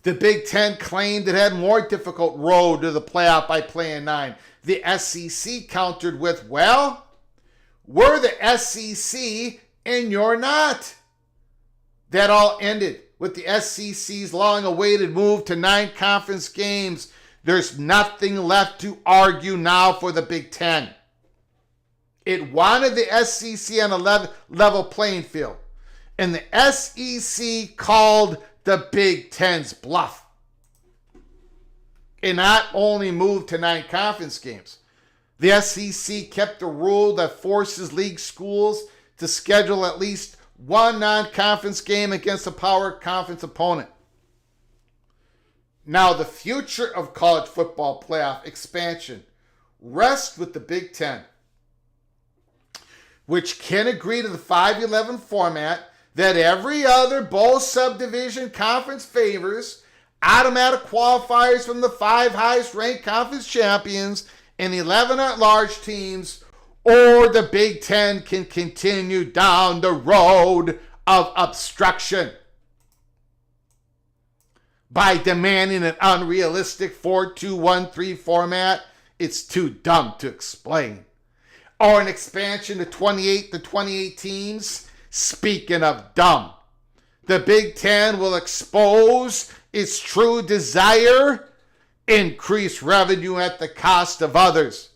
The Big Ten claimed it had more difficult road to the playoff by playing 9. The SEC countered with, well, we're the SEC and you're not. That all ended with the SEC's long-awaited move to 9 conference games. There's nothing left to argue now for the Big Ten. It wanted the SEC on a level playing field, and the SEC called the Big Ten's bluff. It not only moved to 9 conference games, the SEC kept a rule that forces league schools to schedule at least one non-conference game against a power conference opponent. Now, the future of college football playoff expansion rests with the Big Ten, which can agree to the 5-11 format that every other bowl subdivision conference favors, automatic qualifiers from the 5 highest-ranked conference champions, and 11 at-large teams, or the Big Ten can continue down the road of obstruction by demanding an unrealistic 4-2-1-3 format. It's too dumb to explain. Or an expansion to 28 teams. Speaking of dumb, the Big Ten will expose its true desire, increase revenue at the cost of others.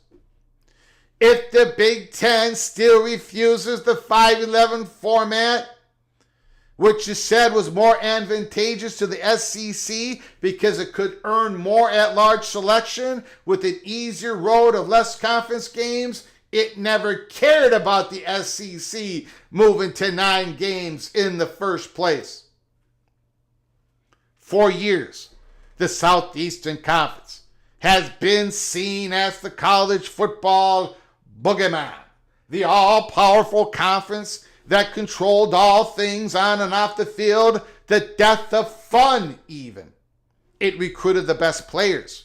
If the Big Ten still refuses the 5-11 format, which is said was more advantageous to the SEC because it could earn more at-large selection with an easier road of less conference games, it never cared about the SEC moving to 9 games in the first place. For years, the Southeastern Conference has been seen as the college football boogeyman, the all-powerful conference that controlled all things on and off the field, the death of fun even. It recruited the best players,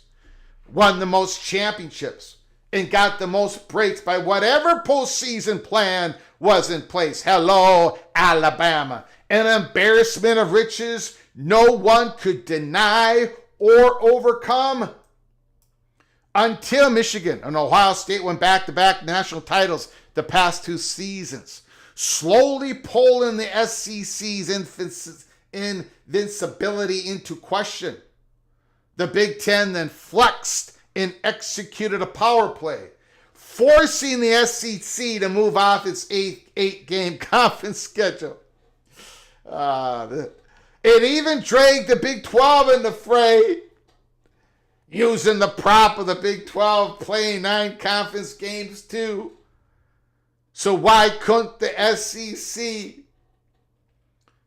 won the most championships, and got the most breaks by whatever postseason plan was in place. Hello, Alabama. An embarrassment of riches no one could deny or overcome. Until Michigan and Ohio State went back-to-back national titles the past 2 seasons, slowly pulling the SEC's invincibility into question. The Big Ten then flexed and executed a power play, forcing the SEC to move off its 8-game conference schedule. It even dragged the Big 12 in the fray, using the prop of the Big 12 playing 9 conference games too. So why couldn't the SEC?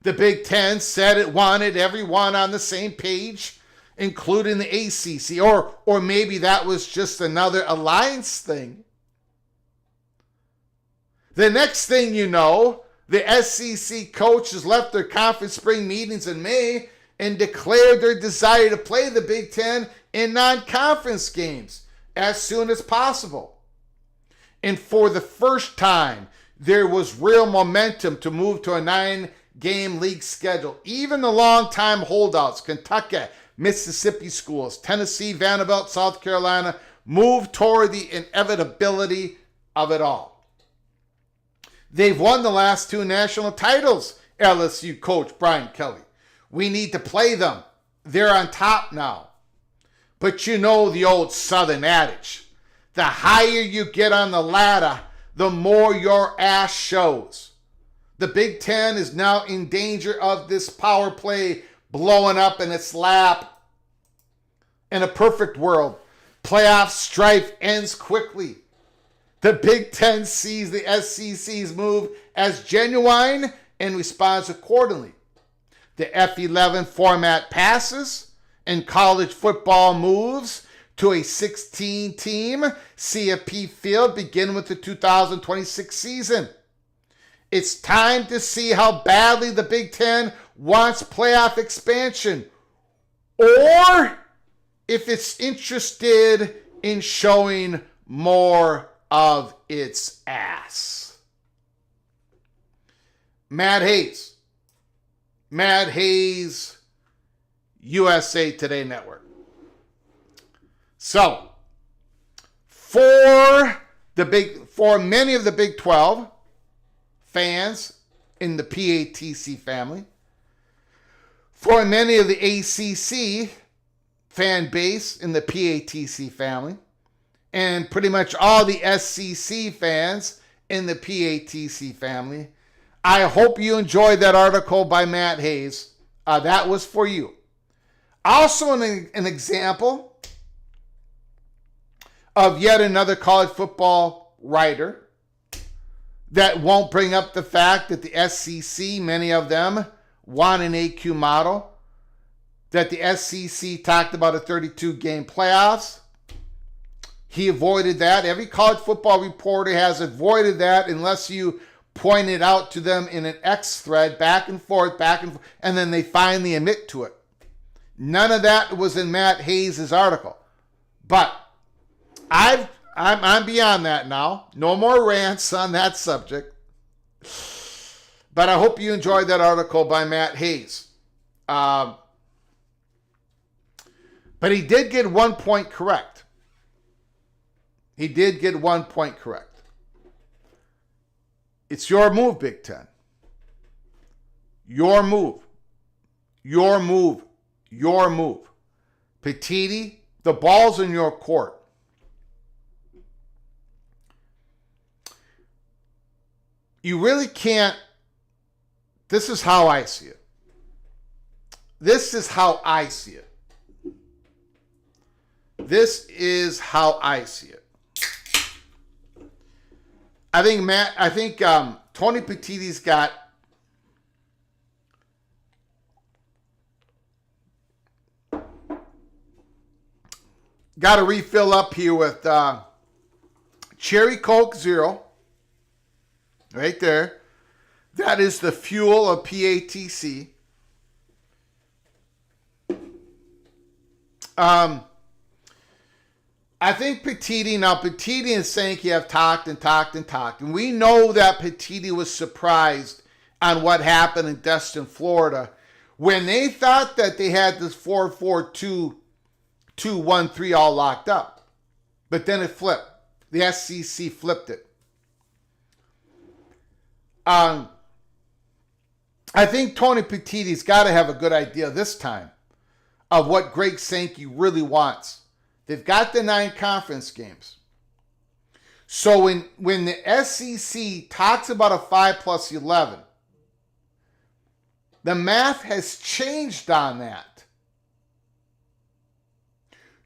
The Big Ten said it wanted everyone on the same page including the ACC, or maybe that was just another alliance thing. The next thing you know, the SEC coaches left their conference spring meetings in May and declared their desire to play the Big Ten in non-conference games as soon as possible. And for the first time, there was real momentum to move to a 9-game league schedule. Even the long-time holdouts, Kentucky, Mississippi schools, Tennessee, Vanderbilt, South Carolina, moved toward the inevitability of it all. They've won the last 2 national titles, LSU coach Brian Kelly. We need to play them. They're on top now. But you know the old Southern adage. The higher you get on the ladder, the more your ass shows. The Big Ten is now in danger of this power play blowing up in its lap. In a perfect world, playoff strife ends quickly. The Big Ten sees the SEC's move as genuine and responds accordingly. The F11 format passes and college football moves to a 16-team CFP field beginning with the 2026 season. It's time to see how badly the Big Ten wants playoff expansion, or if it's interested in showing more of its ass. Matt Hayes, USA Today Network. So, for many of the Big 12 fans in the PATC family, for many of the ACC fan base in the PATC family, and pretty much all the SEC fans in the PATC family, I hope you enjoyed that article by Matt Hayes. That was for you. Also an example of yet another college football writer that won't bring up the fact that the SEC, many of them, want an AQ model, that the SEC talked about a 32-game playoffs. He avoided that. Every college football reporter has avoided that unless you point it out to them in an X thread, back and forth, and then they finally admit to it. None of that was in Matt Hayes' article. But I'm beyond that now. No more rants on that subject. But I hope you enjoyed that article by Matt Hayes. But he did get 1 point correct. It's your move, Big Ten. Your move. Petiti, the ball's in your court. You really can't. This is how I see it. I think Tony Petiti's got a refill up here with Cherry Coke Zero. Right there. That is the fuel of PATC. I think Petiti and Sankey have talked. And we know that Petiti was surprised on what happened in Destin, Florida, when they thought that they had this 4-4-2-2-1-3 all locked up. But then it flipped. The SEC flipped it. I think Tony Petiti's got to have a good idea this time of what Greg Sankey really wants. They've got the 9 conference games. So when the SEC talks about a 5+11, the math has changed on that.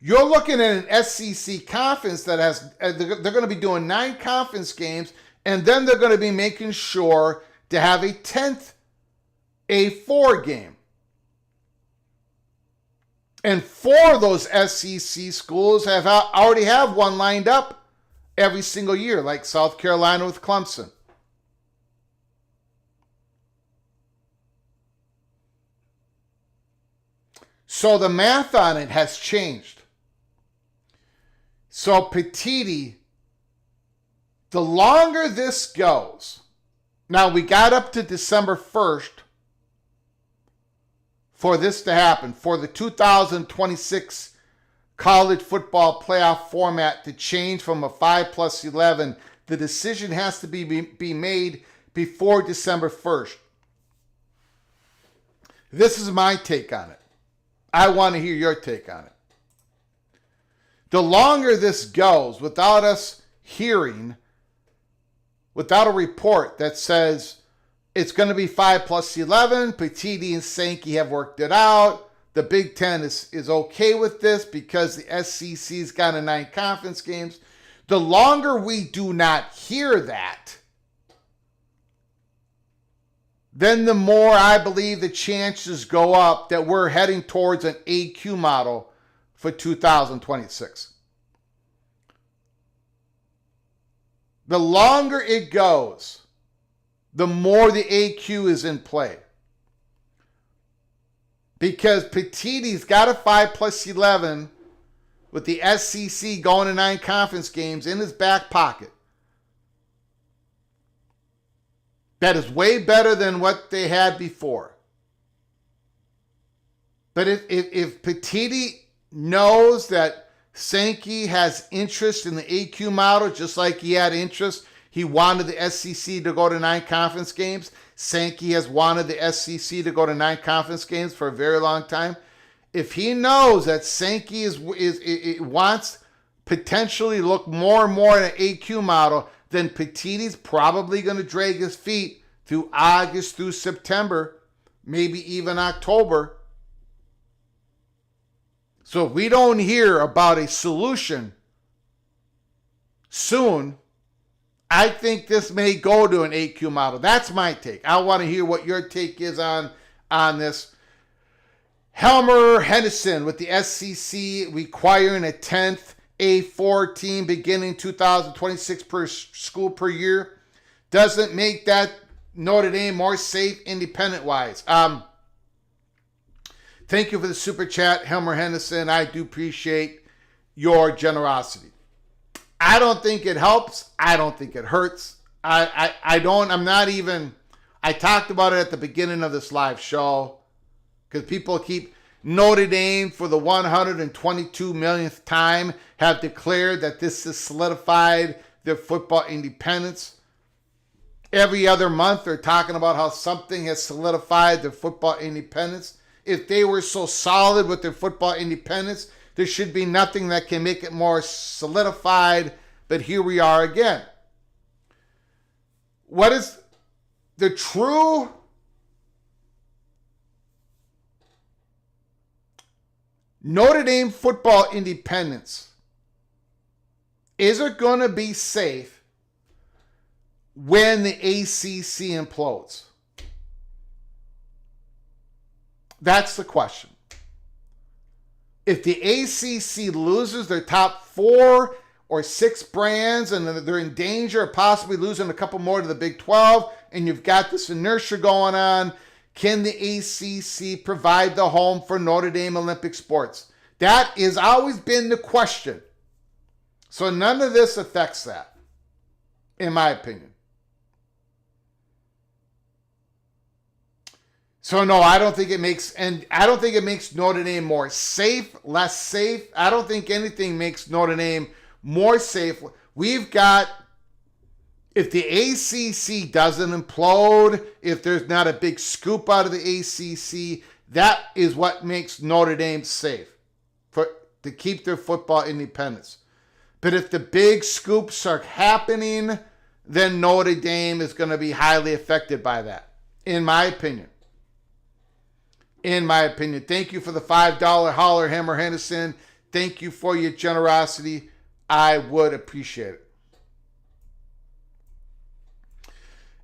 You're looking at an SEC conference that has, they're going to be doing 9 conference games, and then they're going to be making sure to have a 10th A4 game. And 4 of those SEC schools already have one lined up every single year, like South Carolina with Clemson. So the math on it has changed. So Petiti, the longer this goes, now we got up to December 1st for this to happen, for the 2026 college football playoff format to change from a 5+11. The decision has to be made before December 1st. This is my take on it. I want to hear your take on it. The longer this goes without us hearing, without a report that says it's going to be 5+11, Petiti and Sankey have worked it out, the Big Ten is okay with this because the SEC's got a 9 conference games. The longer we do not hear that, then the more I believe the chances go up that we're heading towards an AQ model for 2026. The longer it goes, the more the AQ is in play. Because Petiti's got a 5+11 with the SEC going to 9 conference games in his back pocket. That is way better than what they had before. But if Petiti knows that Sankey has interest in the AQ model, just like he had interest, he wanted the SEC to go to 9 conference games. Sankey has wanted the SEC to go to 9 conference games for a very long time. If he knows that Sankey wants potentially look more and more at an AQ model, then Petiti's probably going to drag his feet through August through September, maybe even October. So if we don't hear about a solution soon, I think this may go to an AQ model. That's my take. I want to hear what your take is on this. Helmer Henderson with the SEC requiring a 10th A4 team beginning 2026 per school per year doesn't make that Notre Dame more safe independent-wise. Thank you for the super chat, Helmer Henderson. I do appreciate your generosity. I don't think it helps. I don't think it hurts. I talked about it at the beginning of this live show because people keep Notre Dame for the 122 millionth time have declared that this has solidified their football independence. Every other month they're talking about how something has solidified their football independence. If they were so solid with their football independence, there should be nothing that can make it more solidified, but here we are again. What is the true Notre Dame football independence? Is it going to be safe when the ACC implodes? That's the question. If the ACC loses their top 4 or 6 brands and they're in danger of possibly losing a couple more to the Big 12, and you've got this inertia going on, can the ACC provide the home for Notre Dame Olympic sports? That has always been the question. So none of this affects that, in my opinion. So no, I don't think it makes Notre Dame more safe, less safe. I don't think anything makes Notre Dame more safe. We've got, if the ACC doesn't implode, if there's not a big scoop out of the ACC, that is what makes Notre Dame safe to keep their football independence. But if the big scoops are happening, then Notre Dame is going to be highly affected by that, in my opinion. In my opinion. Thank you for the $5 holler, Hammer Henderson. Thank you for your generosity. I would appreciate it.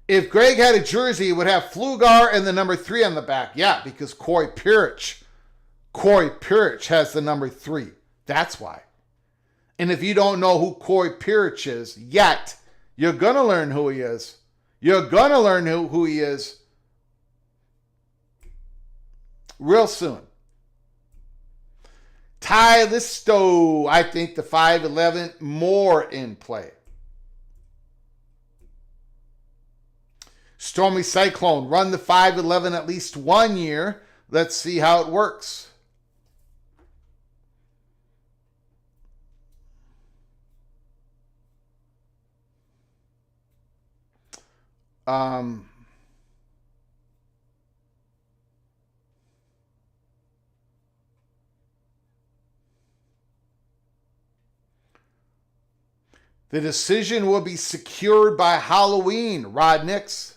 If Greg had a jersey, it would have Flugar and the number 3 on the back. Yeah, because Corey Pirich Corey Pirich has the number 3. That's why. And if you don't know who Corey Pirich is yet, you're going to learn who he is. You're going to learn who he is real soon. Ty Listo, I think the 5'11", more in play. Stormy Cyclone, run the 5'11" at least 1 year. Let's see how it works. The decision will be secured by Halloween. Rod Nix.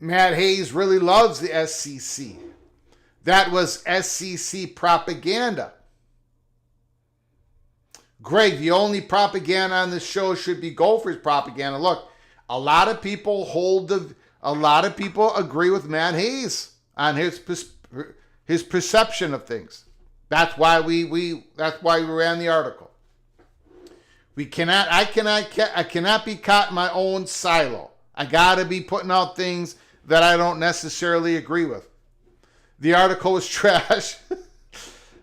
Matt Hayes really loves the SEC. That was SEC propaganda. Greg, the only propaganda on this show should be Gophers propaganda. Look, a lot of people agree with Matt Hayes on his perception of things. That's why we ran the article. I cannot be caught in my own silo. I gotta be putting out things that I don't necessarily agree with. The article was trash.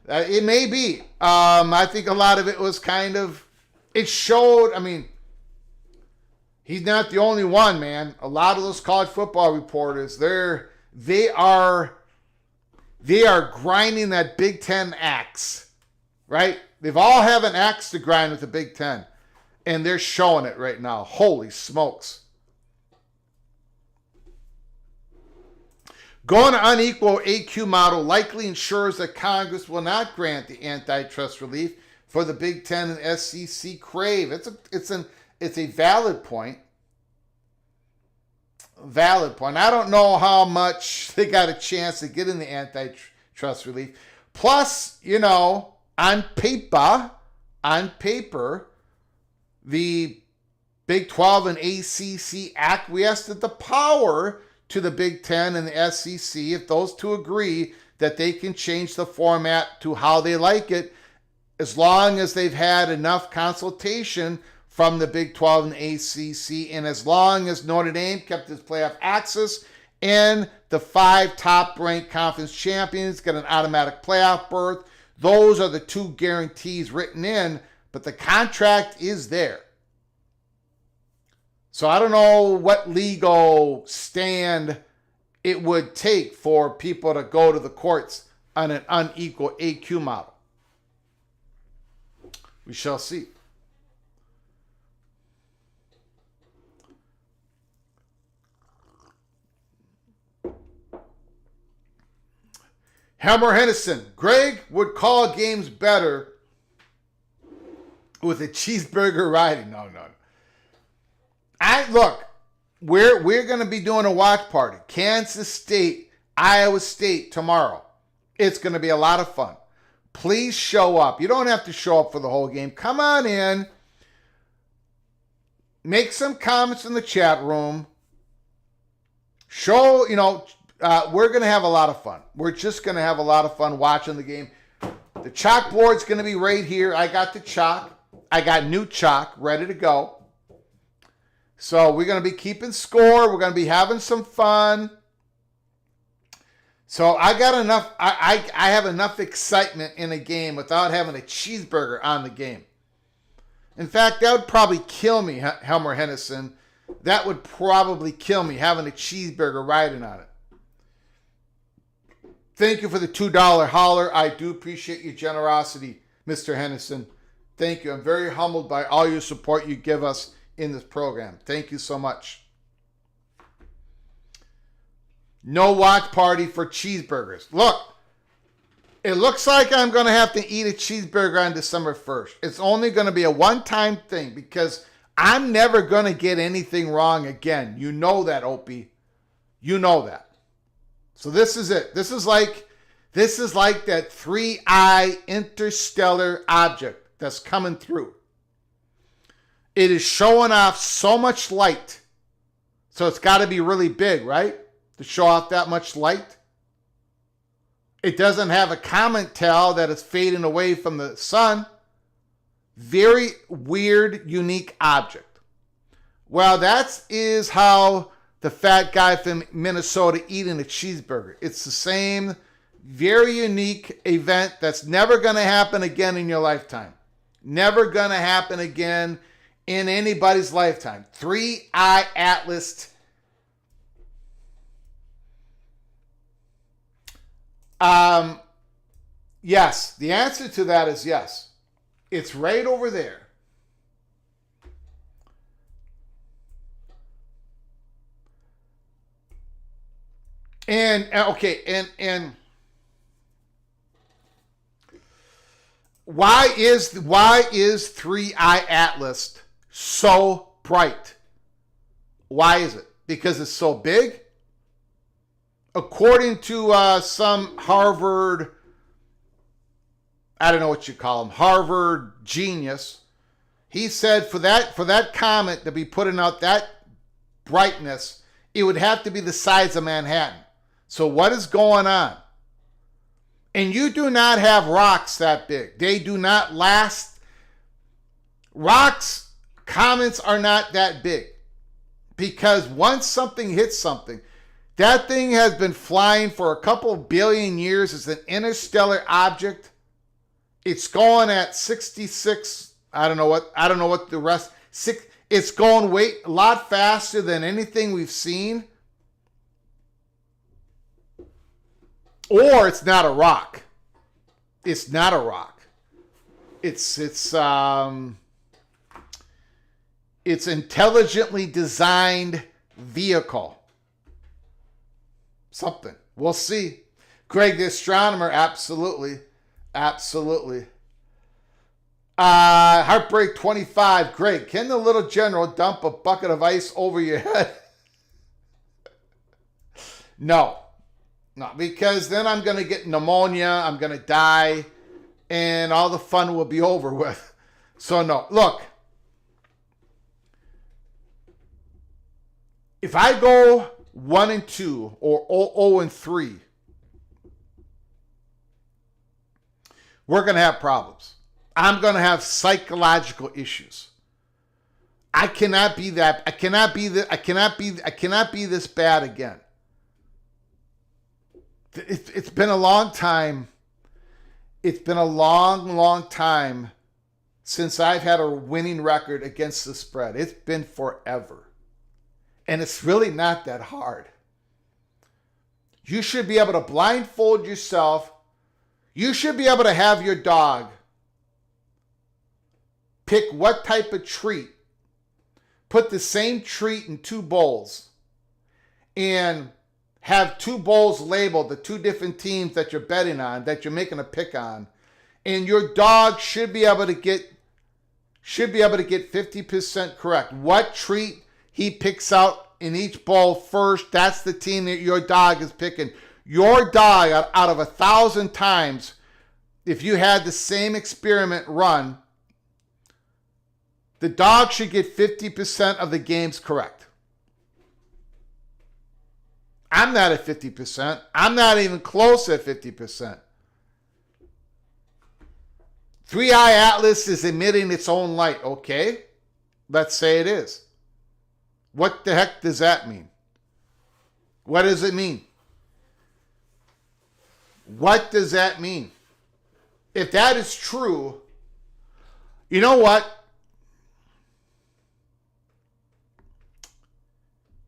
It may be. I think a lot of it was it showed, he's not the only one, man. A lot of those college football reporters, they are grinding that Big Ten axe, right? They've all have an axe to grind with the Big Ten, and they're showing it right now. Holy smokes. Going to unequal AQ model likely ensures that Congress will not grant the antitrust relief for the Big Ten and SEC crave. It's a valid point. Valid point. I don't know how much they got a chance to get in the antitrust relief. Plus, on paper, the Big 12 and ACC acquiesced at the power to the Big Ten and the SEC if those two agree that they can change the format to how they like it, as long as they've had enough consultation from the Big 12 and ACC, and as long as Notre Dame kept its playoff access and the 5 top-ranked conference champions get an automatic playoff berth. Those are the 2 guarantees written in, but the contract is there. So I don't know what legal stand it would take for people to go to the courts on an unequal AQ model. We shall see. Helmer Hennison, Greg would call games better with a cheeseburger riding. No. Look, we're going to be doing a watch party. Kansas State, Iowa State tomorrow. It's going to be a lot of fun. Please show up. You don't have to show up for the whole game. Come on in. Make some comments in the chat room. Show, we're going to have a lot of fun. We're just going to have a lot of fun watching the game. The chalkboard's going to be right here. I got the chalk. I got new chalk ready to go. So we're going to be keeping score. We're going to be having some fun. So I got enough. I have enough excitement in a game without having a cheeseburger on the game. In fact, that would probably kill me, Helmer Hennison. That would probably kill me, having a cheeseburger riding on it. Thank you for the $2 holler. I do appreciate your generosity, Mr. Hennison. Thank you. I'm very humbled by all your support you give us in this program. Thank you so much. No watch party for cheeseburgers. Look, it looks like I'm going to have to eat a cheeseburger on December 1st. It's only going to be a one-time thing because I'm never going to get anything wrong again. You know that, Opie. You know that. So this is it. This is like that 3-eye interstellar object that's coming through. It is showing off so much light. So it's got to be really big, right? To show off that much light. It doesn't have a comet tail that is fading away from the sun. Very weird, unique object. Well, that is how the fat guy from Minnesota eating a cheeseburger. It's the same very unique event that's never going to happen again in your lifetime. Never going to happen again in anybody's lifetime. 3-eye atlas. Yes, the answer to that is yes. It's right over there. And why is 3-eye atlas so bright? Why is it? Because it's so big? According to some Harvard, I don't know what you call him, Harvard genius, he said for that comet to be putting out that brightness, it would have to be the size of Manhattan. So what is going on? And you do not have rocks that big. They do not last. Rocks, comets are not that big. Because once something hits something, that thing has been flying for a couple billion years. It's an interstellar object. It's going at 66. I don't know what the rest. It's going a lot faster than anything we've seen. Or it's not a rock. It's not a rock. It's intelligently designed vehicle. Something. We'll see. Greg the astronomer, absolutely. Absolutely. Heartbreak 25. Greg, can the little general dump a bucket of ice over your head? No, because then I'm going to get pneumonia. I'm going to die. And all the fun will be over with. So no. Look. If I go 1-2 or 0-3, we're going to have problems. I'm going to have psychological issues. I cannot be this bad again. It's been a long time. It's been a long time since I've had a winning record against the spread. It's been forever. And it's really not that hard. You should be able to blindfold yourself. You should be able to have your dog pick what type of treat. Put the same treat in 2 bowls. And have 2 bowls labeled, the 2 different teams that you're betting on, that you're making a pick on. And your dog should be able to get 50% correct. What treat he picks out in each bowl first, that's the team that your dog is picking. Your dog, out of 1,000 times, if you had the same experiment run, the dog should get 50% of the games correct. I'm not at 50%. I'm not even close at 50%. 3-eye atlas is emitting its own light. Okay, let's say it is. What the heck does that mean? What does it mean? What does that mean? If that is true, you know what?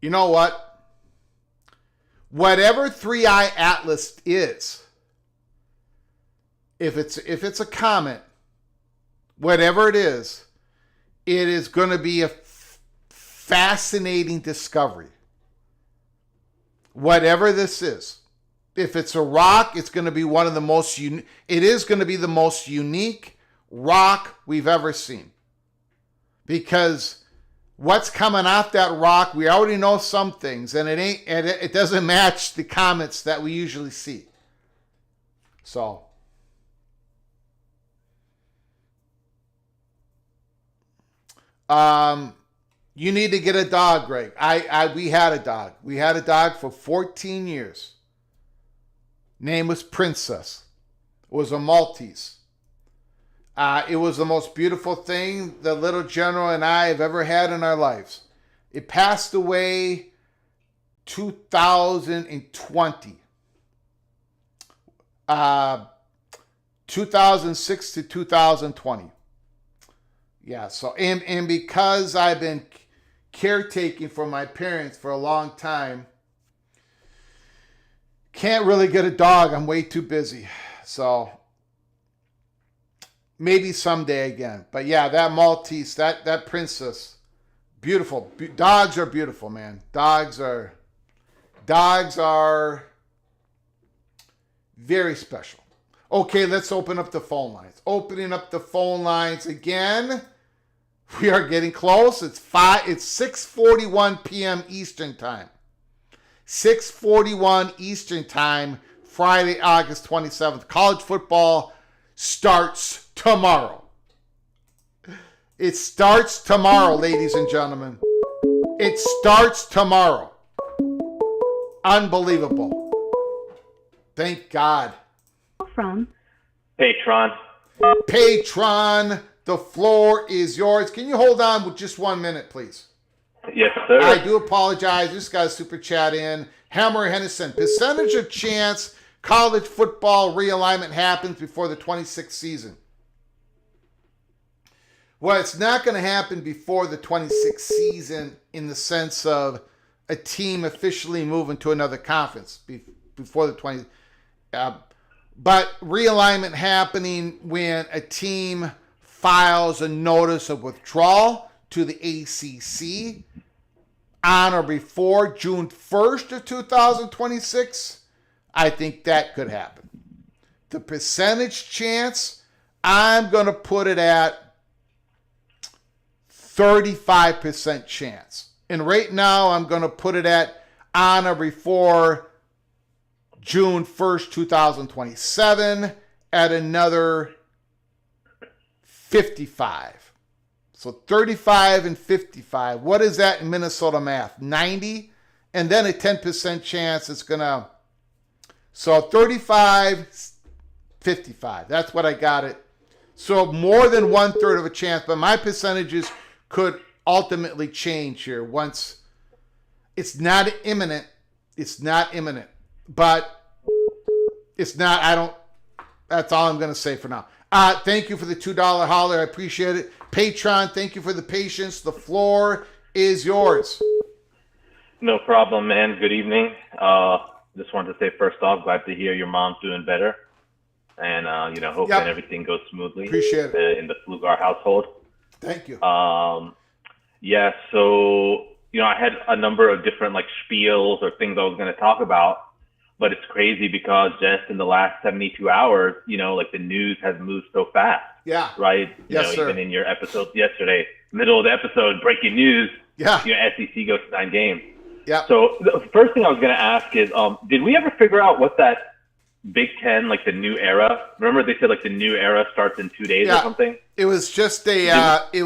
You know what? Whatever 3-eye atlas is, if it's a comet, whatever it is going to be a fascinating discovery. whatever this is. If it's a rock, it's going to be one of the most it is going to be the most unique rock we've ever seen. Because what's coming off that rock, we already know some things, and it doesn't match the comets that we usually see. So you need to get a dog, Greg. We had a dog. We had a dog for 14 years. Name was Princess. It was a Maltese. It was the most beautiful thing the little general and I have ever had in our lives. It passed away 2020. 2006 to 2020. Yeah, so and because I've been caretaking for my parents for a long time, can't really get a dog. I'm way too busy. So maybe someday again. But yeah, that Maltese, that Princess, beautiful. Dogs are beautiful, man. Dogs are very special. Okay, let's open up the phone lines. Opening up the phone lines again. We are getting close. It's 6:41 p.m. Eastern Time. 6:41 Eastern Time, Friday, August 27th. College football starts tomorrow. It starts tomorrow, ladies and gentlemen. It starts tomorrow. Unbelievable. Thank God. From Patron. Patron, the floor is yours. Can you hold on with just 1 minute, please? Yes, sir. I do apologize. Just got a super chat in. Hammer Henderson, percentage of chance college football realignment happens before the 26th season. Well, it's not going to happen before the 26th season in the sense of a team officially moving to another conference before the 20. But realignment happening when a team files a notice of withdrawal to the ACC on or before June 1st of 2026, I think that could happen. The percentage chance, I'm going to put it at 35% chance. And right now, I'm going to put it at on or before June 1st, 2027 at another 55. So 35 and 55. What is that in Minnesota math? 90? And then a 10% chance it's going to... So 35, 55. That's what I got it. So more than 1/3 of a chance. But my percentages could ultimately change here once... It's not imminent. It's not imminent. But it's not... That's all I'm going to say for now. Thank you for the $2 holler. I appreciate it. Patron, thank you for the patience. The floor is yours. No problem, man. Good evening. Just wanted to say first off, glad to hear your mom's doing better. And, hope that everything goes smoothly. Appreciate it. In the Flugar household. Thank you. Yeah, so, I had a number of different spiels or things I was going to talk about. But it's crazy because just in the last 72 hours, the news has moved so fast. Yeah. Right? Yes, sir. Even in your episode yesterday, middle of the episode, breaking news. Yeah. SEC goes to 9 games. Yeah. So the first thing I was going to ask is, did we ever figure out what that Big Ten, the new era? Remember they said the new era starts in 2 days or something? It was just it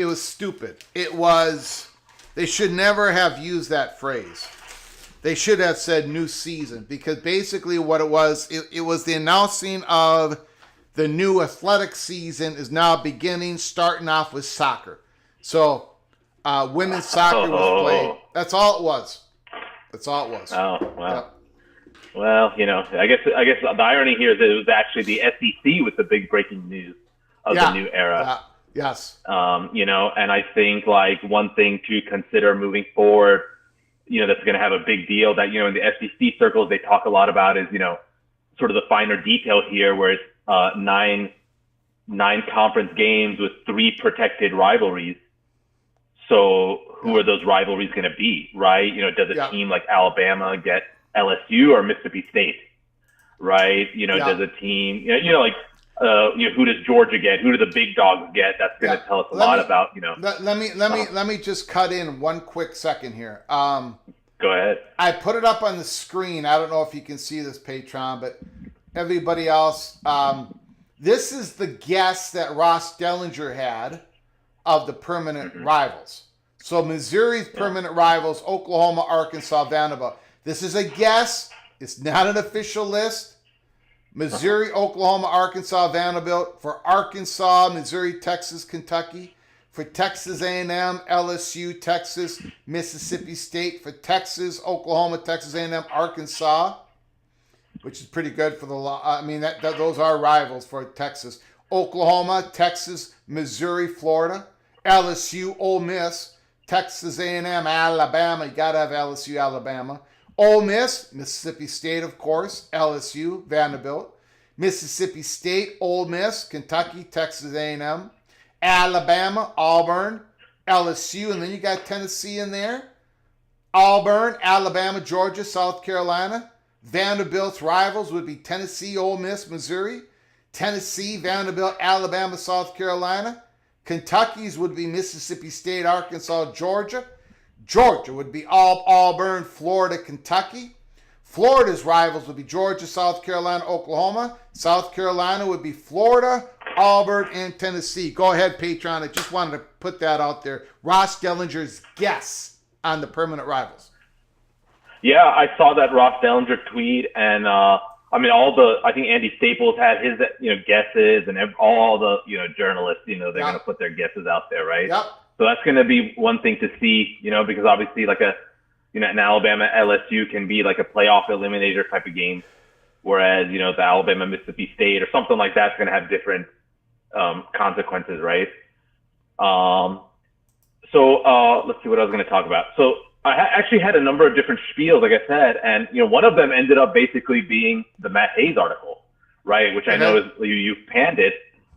was stupid. It was, they should never have used that phrase. They should have said new season, because basically what it was the announcing of the new athletic season is now beginning, starting off with soccer. So women's soccer was played. That's all it was. That's all it was. Oh, wow. Yep. Well, I guess the irony here is that it was actually the SEC with the big breaking news of the new era. Yes. And I think one thing to consider moving forward, that's going to have a big deal that, in the SEC circles, they talk a lot about is, sort of the finer detail here where it's 9 conference games with 3 protected rivalries. So who are those rivalries going to be, right? Does a team like Alabama get LSU or Mississippi State, right? Does a team, who does Georgia get? Who do the big dogs get? That's going to tell us a lot about, Let me just cut in one quick second here. Go ahead. I put it up on the screen. I don't know if you can see this, Patron, but everybody else, this is the guess that Ross Dellinger had of the permanent rivals. So Missouri's permanent rivals, Oklahoma, Arkansas, Vanderbilt. This is a guess. It's not an official list. Missouri, Oklahoma, Arkansas, Vanderbilt. For Arkansas, Missouri, Texas, Kentucky. For Texas A&M, LSU, Texas, Mississippi State. For Texas, Oklahoma, Texas A&M, Arkansas, which is pretty good for the law. I mean, those are rivals for Texas. Oklahoma, Texas, Missouri, Florida. LSU, Ole Miss, Texas A&M, Alabama. You got to have LSU, Alabama. Ole Miss, Mississippi State, of course. LSU, Vanderbilt. Mississippi State, Ole Miss, Kentucky, Texas A&M. Alabama, Auburn, LSU, and then you got Tennessee in there. Auburn, Alabama, Georgia, South Carolina. Vanderbilt's rivals would be Tennessee, Ole Miss, Missouri. Tennessee, Vanderbilt, Alabama, South Carolina. Kentucky's would be Mississippi State, Arkansas, Georgia. Georgia would be Auburn, Florida, Kentucky. Florida's rivals would be Georgia, South Carolina, Oklahoma. South Carolina would be Florida, Auburn, and Tennessee. Go ahead, Patron. I just wanted to put that out there. Ross Dellinger's guess on the permanent rivals. Yeah, I saw that Ross Dellinger tweet, and I think Andy Staples had his guesses, and all the journalists they're going to put their guesses out there, right? Yep. So that's going to be one thing to see, because obviously an Alabama LSU can be like a playoff eliminator type of game, whereas the Alabama Mississippi State or something like that's going to have different consequences, right? So let's see what I was going to talk about. So I actually had a number of different spiels, like I said, and one of them ended up basically being the Matt Hayes article, right? Which I know is you panned it,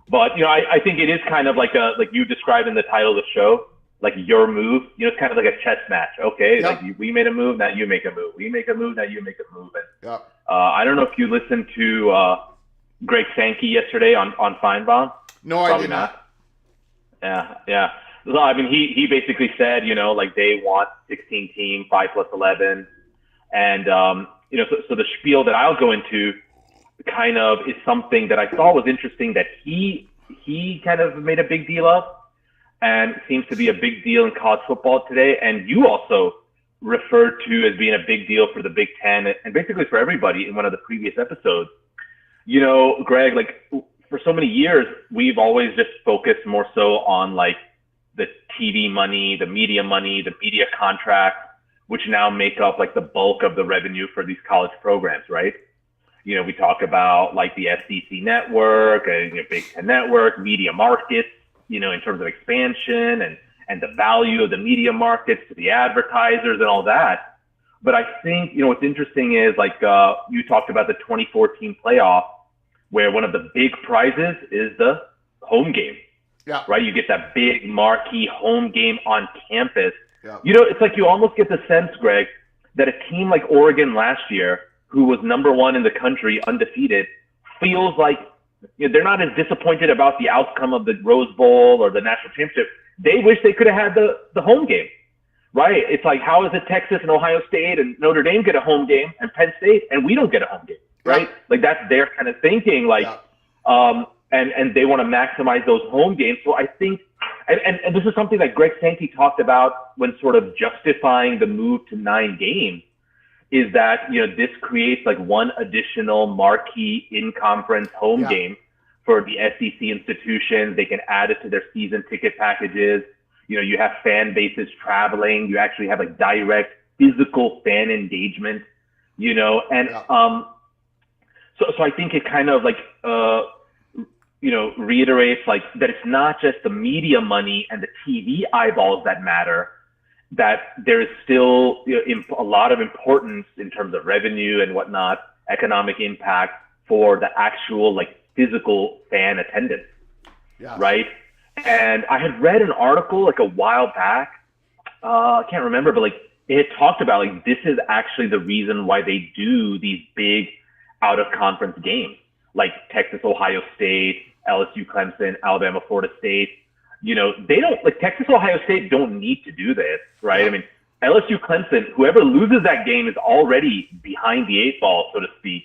but I think it is kind of like you described in the title of the show, like your move. It's kind of like a chess match. Okay, yep. We made a move, now you make a move. We make a move, now you make a move. And yep. I don't know if you listened to Greg Sankey yesterday on Feinbaum. No, I did not. Yeah. So, I mean, he basically said, they want 16 team, 5+11. And, so the spiel that I'll go into kind of is something that I thought was interesting that he kind of made a big deal of and seems to be a big deal in college football today. And you also referred to as being a big deal for the Big Ten and basically for everybody in one of the previous episodes. Greg, for so many years, we've always just focused more so on the TV money, the media contracts, which now make up the bulk of the revenue for these college programs, right? We talk about the SEC network and Big Ten network, media markets, in terms of expansion and the value of the media markets to the advertisers and all that. But I think, what's interesting is you talked about the 2014 playoff, where one of the big prizes is the home game. Yeah. Right. You get that big marquee home game on campus. Yeah. It's like you almost get the sense, Greg, that a team like Oregon last year, who was number one in the country, undefeated, feels like they're not as disappointed about the outcome of the Rose Bowl or the national championship. They wish they could have had the home game. Right. It's like, how is it Texas and Ohio State and Notre Dame get a home game and Penn State and we don't get a home game? Right. Yeah. That's their kind of thinking. And they want to maximize those home games. So I think, and this is something that Greg Sankey talked about when sort of justifying the move to 9 games, is that, this creates one additional marquee in-conference home game for the SEC institutions. They can add it to their season ticket packages. You have fan bases traveling. You actually have direct physical fan engagement, and so I think it kind of reiterates that it's not just the media money and the TV eyeballs that matter, that there is still a lot of importance in terms of revenue and whatnot, economic impact for the actual physical fan attendance, right? And I had read an article like a while back. I can't remember, but like it had talked about like this is actually the reason why they do these big out of conference games like Texas, Ohio State, LSU, Clemson, Alabama, Florida State. They don't like Texas, Ohio State don't need to do this, right? Yeah. I mean, LSU, Clemson, whoever loses that game is already behind the eight ball, so to speak,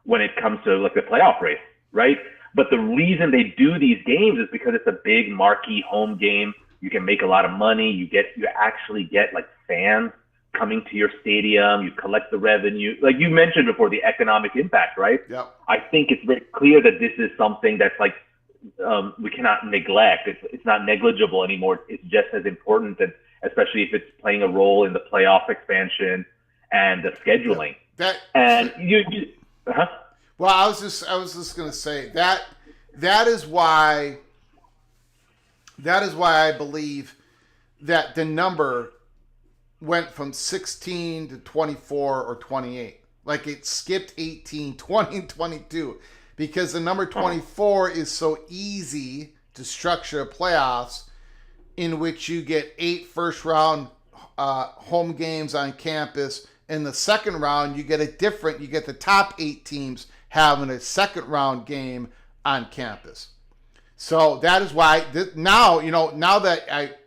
when it comes to like the playoff race, right? But the reason they do these games is because it's a big marquee home game. You can make a lot of money. You actually get like fans coming to your stadium. You collect the revenue. Like you mentioned before, the economic impact, right? Yeah. I think it's very clear that this is something that's like we cannot neglect. It's not negligible anymore. It's just as important, and especially if it's playing a role in the playoff expansion and the scheduling. Yeah. Well, I was just going to say that is why I believe that the number went from 16 to 24 or 28. Like it skipped 18, 20, and 22 because the number 24 is so easy to structure playoffs in which you get 8 first round home games on campus. In the second round, you get the top 8 teams having a second round game on campus. So that is why now that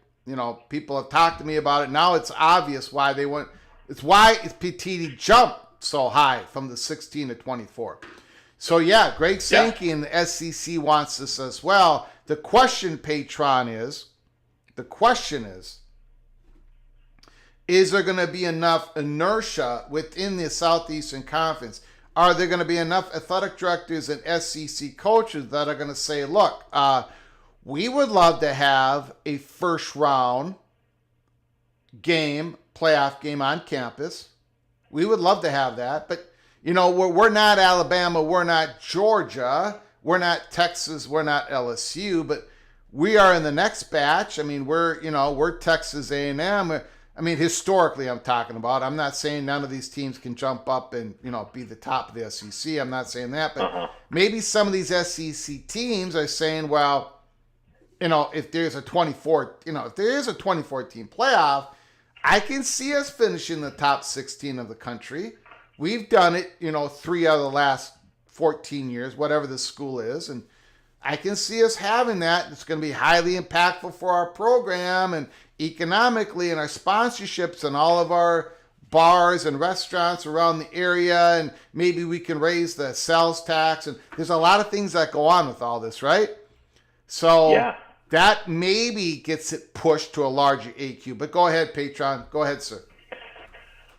people have talked to me about it, now it's obvious why they went. It's why PTD jumped so high from the 16 to 24. So yeah, Greg Sankey and the SEC wants this as well. The question, Patron, is there going to be enough inertia within the Southeastern Conference? Are there going to be enough athletic directors and SEC coaches that are going to say, look, we would love to have a first round game, playoff game on campus. We would love to have that. But, we're not Alabama. We're not Georgia. We're not Texas. We're not LSU. But we are in the next batch. I mean, we're Texas A&M. I mean, historically, I'm talking about. I'm not saying none of these teams can jump up and, be the top of the SEC. I'm not saying that. But maybe some of these SEC teams are saying, well, if there's a 24 team playoff, I can see us finishing the top 16 of the country. We've done it, 3 out of the last 14 years, whatever the school is. And I can see us having that. It's going to be highly impactful for our program and economically and our sponsorships and all of our bars and restaurants around the area. And maybe we can raise the sales tax. And there's a lot of things that go on with all this, right? So that maybe gets it pushed to a larger AQ. But go ahead, Patron. Go ahead, sir.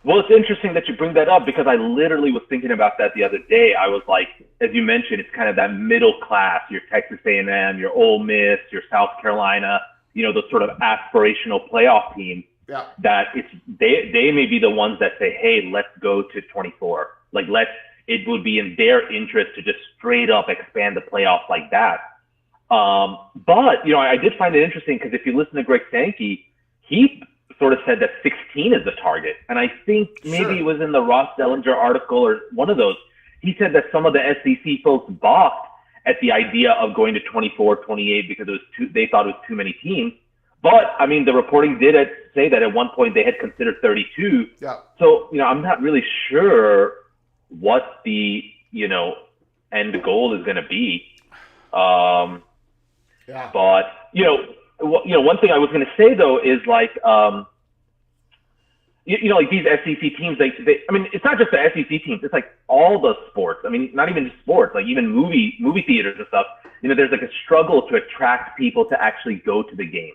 Well, it's interesting that you bring that up because I literally was thinking about that the other day. I was like, as you mentioned, it's kind of that middle class, your Texas A&M, your Ole Miss, your South Carolina, those sort of aspirational playoff teams. Yeah. That they may be the ones that say, hey, let's go to 24. Like it would be in their interest to just straight up expand the playoffs like that. But I did find it interesting because if you listen to Greg Sankey, he sort of said that 16 is the target. And I think maybe it was in the Ross Dellinger article or one of those. He said that some of the SEC folks balked at the idea of going to 24, 28 because they thought it was too many teams. But, I mean, the reporting did say that at one point they had considered 32. Yeah. So, I'm not really sure what the, end goal is going to be. But, one thing I was going to say, though, is like, like these SEC teams, I mean, it's not just the SEC teams. It's like all the sports. I mean, not even just sports, like even movie theaters and stuff. There's like a struggle to attract people to actually go to the game.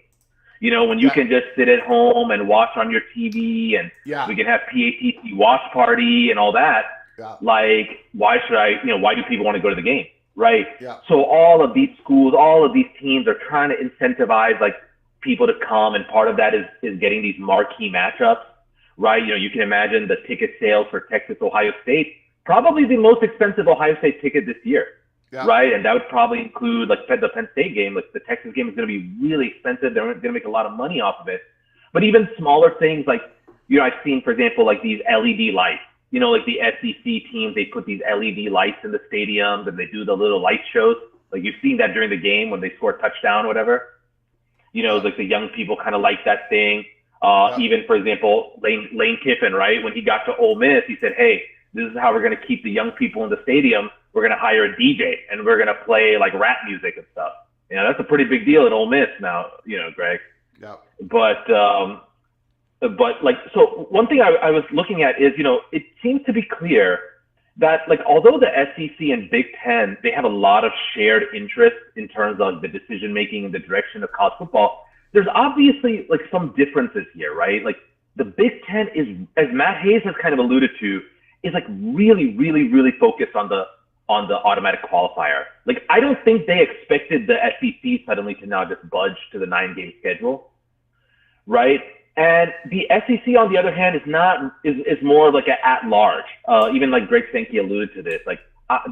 When you can just sit at home and watch on your TV and we can have PATC watch party and all that. Yeah. Like, why do people want to go to the game? Right. Yeah. So all of these schools, all of these teams are trying to incentivize like people to come. And part of that is getting these marquee matchups. Right. You can imagine the ticket sales for Texas, Ohio State, probably the most expensive Ohio State ticket this year. Yeah. Right. And that would probably include like the Penn State game. Like the Texas game is going to be really expensive. They're going to make a lot of money off of it. But even smaller things like, I've seen, for example, like these LED lights. Like the SEC teams, they put these LED lights in the stadiums and they do the little light shows. Like you've seen that during the game when they score a touchdown or whatever. Like the young people kind of like that thing. Even, for example, Lane Kiffin, right? When he got to Ole Miss, he said, hey, this is how we're going to keep the young people in the stadium. We're going to hire a DJ and we're going to play like rap music and stuff. That's a pretty big deal at Ole Miss now, Greg. Yeah. But like, so one thing I was looking at is, it seems to be clear that, like, although the SEC and Big Ten, they have a lot of shared interests in terms of the decision making and the direction of college football, there's obviously like some differences here, right? Like the Big Ten is, as Matt Hayes has kind of alluded to, is like really, really, really focused on the automatic qualifier. Like, I don't think they expected the SEC suddenly to now just budge to the 9-game schedule, right? And the SEC, on the other hand, is more like at large. Even like Greg Sankey alluded to this, like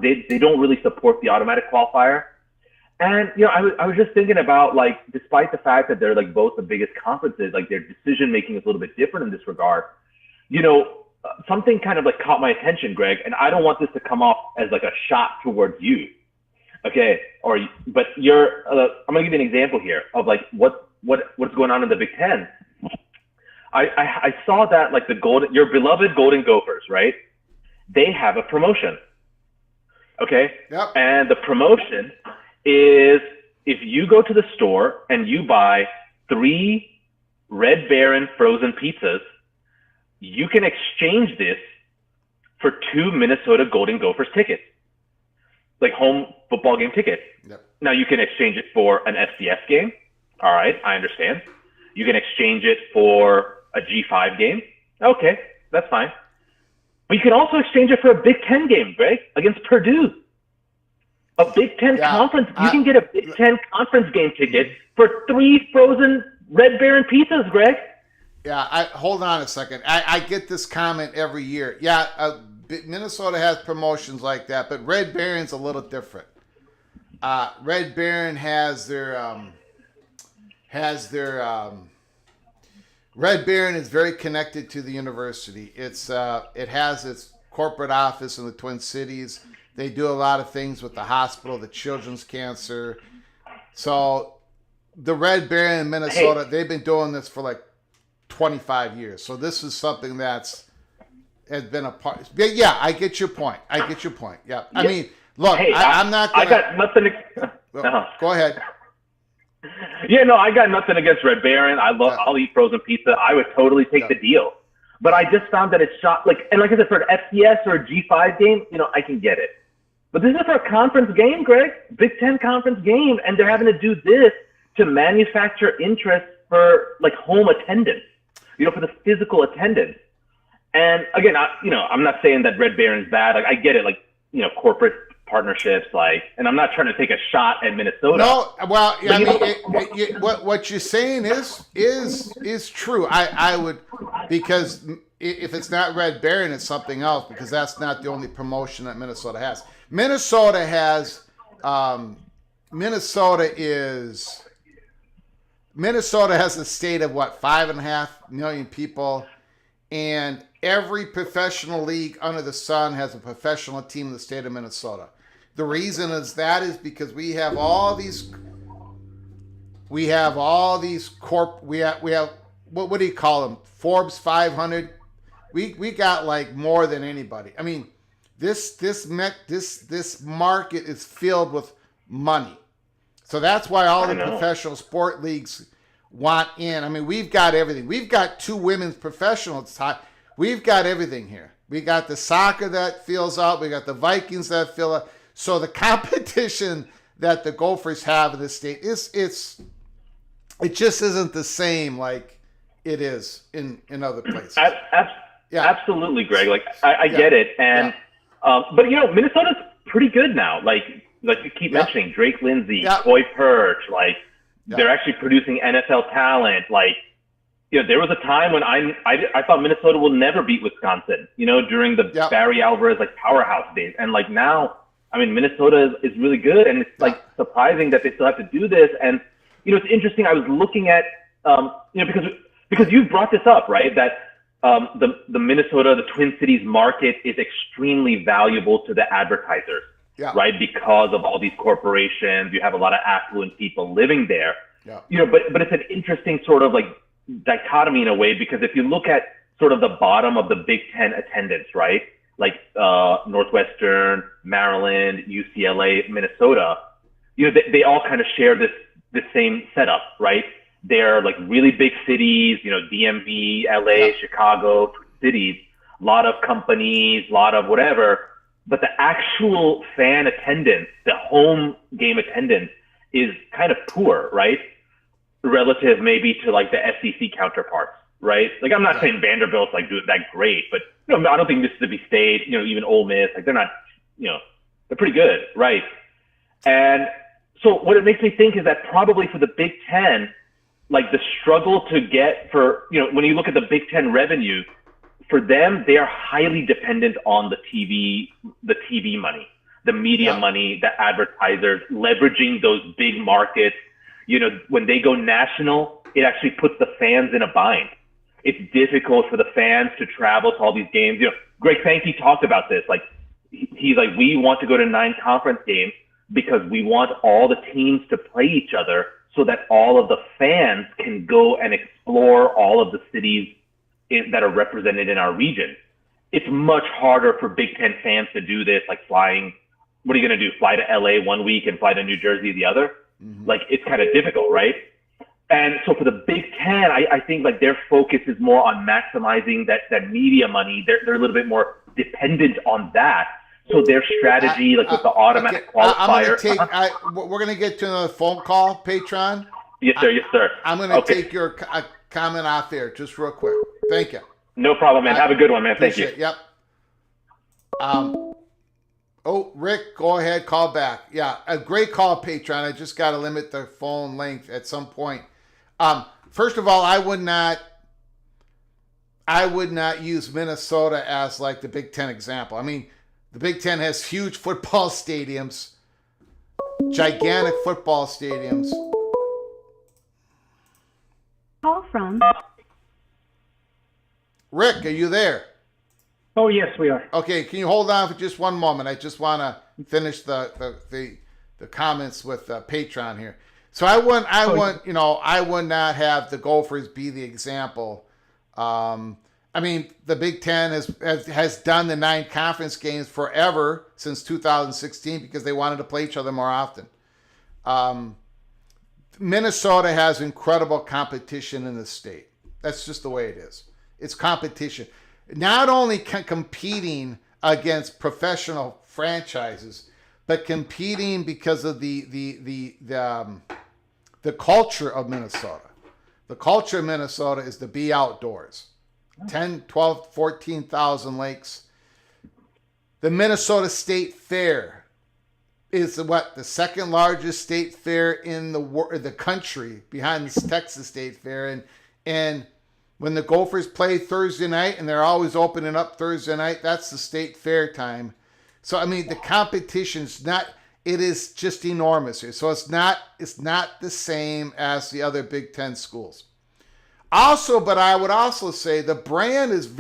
they don't really support the automatic qualifier. And I was just thinking about, like, despite the fact that they're like both the biggest conferences, like their decision making is a little bit different in this regard. Something kind of like caught my attention, Greg, and I don't want this to come off as like a shot towards you, okay? But I'm gonna give you an example here of like what's going on in the Big Ten. I saw that like your beloved Golden Gophers, right? They have a promotion, okay? Yep. And the promotion is if you go to the store and you buy 3 Red Baron frozen pizzas, you can exchange this for 2 Minnesota Golden Gophers tickets, like home football game tickets. Yep. Now you can exchange it for an FCS game. All right, I understand. You can exchange it for a G5 game. Okay, that's fine. But you can also exchange it for a Big Ten game, Greg, against Purdue. A Big Ten conference. You can get a Big Ten conference game ticket for 3 frozen Red Baron pizzas, Greg. Yeah, hold on a second. I get this comment every year. Yeah, Minnesota has promotions like that, but Red Baron's a little different. Red Baron Red Baron is very connected to the university. It has its corporate office in the Twin Cities. They do a lot of things with the hospital, the children's cancer. So the Red Baron in Minnesota, they've been doing this for like 25 years. So this is something has been a part. Yeah, I get your point. Yeah. I mean, look, I'm not going to. I got nothing. Go ahead. Yeah, no, I got nothing against Red Baron. I'll eat frozen pizza. I would totally take the deal. But I just found that it's and like I said, for an FCS or a G5 game, I can get it. But this is for a conference game, Greg, Big Ten conference game, and they're having to do this to manufacture interest for like home attendance, for the physical attendance. And again, I'm not saying that Red Baron's bad. Like, I get it, like, corporate partnerships, like, and I'm not trying to take a shot at Minnesota. No, well, I mean, what you're saying is true. I would, because if it's not Red Baron, it's something else, because that's not the only promotion that Minnesota has. Minnesota has a state of 5.5 million people, and every professional league under the sun has a professional team in the state of Minnesota. The reason is because we have all these what do you call them? Forbes 500. We got like more than anybody. I mean, this market is filled with money. So that's why all the professional sport leagues want in. I mean, we've got everything. We've got 2 women's professionals. We've got everything here. We got the soccer that fills out. We got the Vikings that fill out. So the competition that the Gophers have in this state it just isn't the same like it is in other places. Absolutely, Greg. Like I get it, and but Minnesota's pretty good now. Like you keep mentioning Drake Lindsay, Troy Perch. Like they're actually producing NFL talent. Like there was a time when I thought Minnesota will never beat Wisconsin. During the Barry Alvarez like powerhouse days, and like now, I mean, Minnesota is really good, and it's like surprising that they still have to do this. And it's interesting. I was looking at because you brought this up, right? That the Minnesota, the Twin Cities market is extremely valuable to the advertisers, right? Because of all these corporations, you have a lot of affluent people living there. Yeah. But it's an interesting sort of like dichotomy in a way, because if you look at sort of the bottom of the Big Ten attendance, right? Like Northwestern, Maryland, UCLA, Minnesota, they all kind of share this same setup, right? They're like really big cities, DMV, LA, Chicago, cities, a lot of companies, a lot of whatever. But the actual fan attendance, the home game attendance, is kind of poor, right? Relative maybe to like the SEC counterparts, right? Like I'm not saying Vanderbilt's like doing that great, but I don't think Mississippi State, even Ole Miss, like they're not, they're pretty good, right? And so what it makes me think is that probably for the Big Ten, like the struggle to get for, when you look at the Big Ten revenue, for them, they are highly dependent on the TV money, the media money, the advertisers, leveraging those big markets. When they go national, it actually puts the fans in a bind. It's difficult for the fans to travel to all these games. Greg Sankey talked about this. Like, he's like, we want to go to 9 conference games because we want all the teams to play each other so that all of the fans can go and explore all of the cities that are represented in our region. It's much harder for Big Ten fans to do this, like flying. What are you going to do? Fly to LA one week and fly to New Jersey the other? Mm-hmm. Like, it's kind of difficult, right? And so for the Big Ten, I think like their focus is more on maximizing that media money. They're a little bit more dependent on that. So their strategy, with the automatic qualifier. We're going to get to another phone call, Patron. Yes, sir. Yes, sir. I'm going to take your comment off there just real quick. Thank you. No problem, man. Have a good one, man. Thank you. Yep. Rick, go ahead. Call back. Yeah, a great call, Patron. I just got to limit the phone length at some point. First of all, I would not use Minnesota as like the Big Ten example. I mean, the Big Ten has huge football stadiums, gigantic football stadiums. Call from Rick, are you there? Oh, yes, we are. Okay, can you hold on for just one moment? I just want to finish the comments with Patron here. So I would not have the Gophers be the example. I mean, the Big Ten has done the 9 conference games forever since 2016 because they wanted to play each other more often. Minnesota has incredible competition in the state. That's just the way it is. It's competition. Not only competing against professional franchises, but competing because of the culture of Minnesota. The culture of Minnesota is to be outdoors. 10, 12, 14,000 lakes. The Minnesota State Fair is the second largest state fair in the country, behind the Texas State Fair. And when the Gophers play Thursday night, and they're always opening up Thursday night, that's the state fair time. So, I mean, the competition's it is just enormous here. So it's not the same as the other Big Ten schools. Also, but I would also say the brand is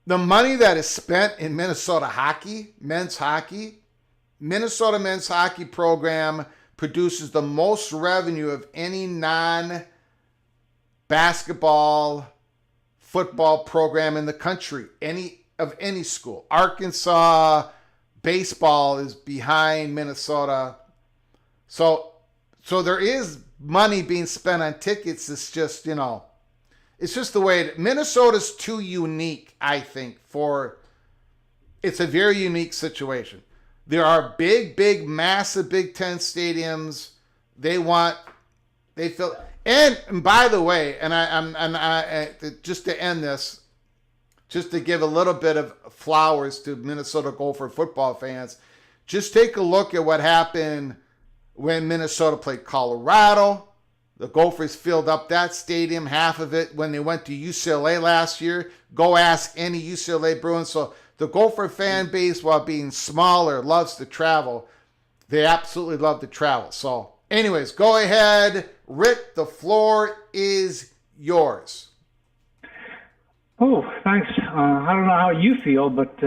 the money that is spent in Minnesota hockey, Minnesota men's hockey program produces the most revenue of any non-basketball, football program in the country, any school. Arkansas baseball is behind Minnesota. So there is money being spent on tickets. It's just, it's just the way Minnesota's too unique, I think, it's a very unique situation. There are big, massive Big Ten stadiums. And by the way, just to end this, just to give a little bit of flowers to Minnesota Gopher football fans, just take a look at what happened when Minnesota played Colorado. The Gophers filled up that stadium, half of it, when they went to UCLA last year. Go ask any UCLA Bruins. So the Gopher fan base, while being smaller, loves to travel. They absolutely love to travel. So anyways, go ahead. Rick, the floor is yours. Oh, thanks. I don't know how you feel, but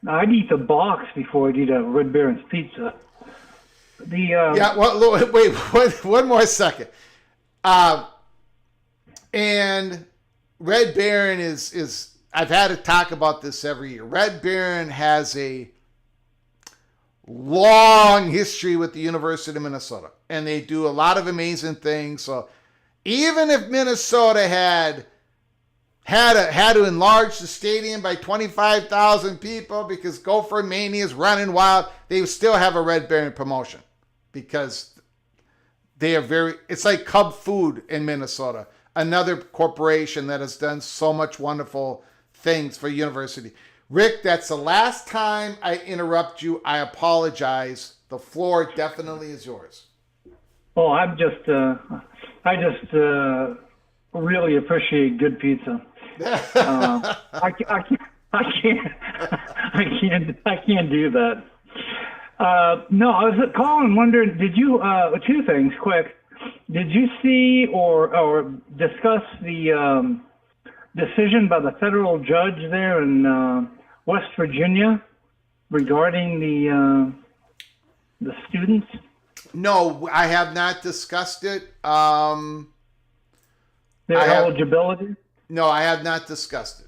I'd eat the box before I'd eat a Red Baron's pizza. Yeah, well, wait, one more second. And Red Baron is I've had to talk about this every year. Red Baron has a long history with the University of Minnesota, and they do a lot of amazing things. So even if Minnesota had to enlarge the stadium by 25,000 people because Gopher Mania is running wild, they would still have a Red Baron promotion because they are it's like Cub Food in Minnesota, another corporation that has done so much wonderful things for university. Rick, that's the last time I interrupt you. I apologize. The floor definitely is yours. Well, I just really appreciate good pizza. I can't do that. No, I was calling wondering, did you, two things quick. Did you see or discuss the decision by the federal judge there in West Virginia regarding the students? No, I have not discussed it. Their eligibility? No, I have not discussed it.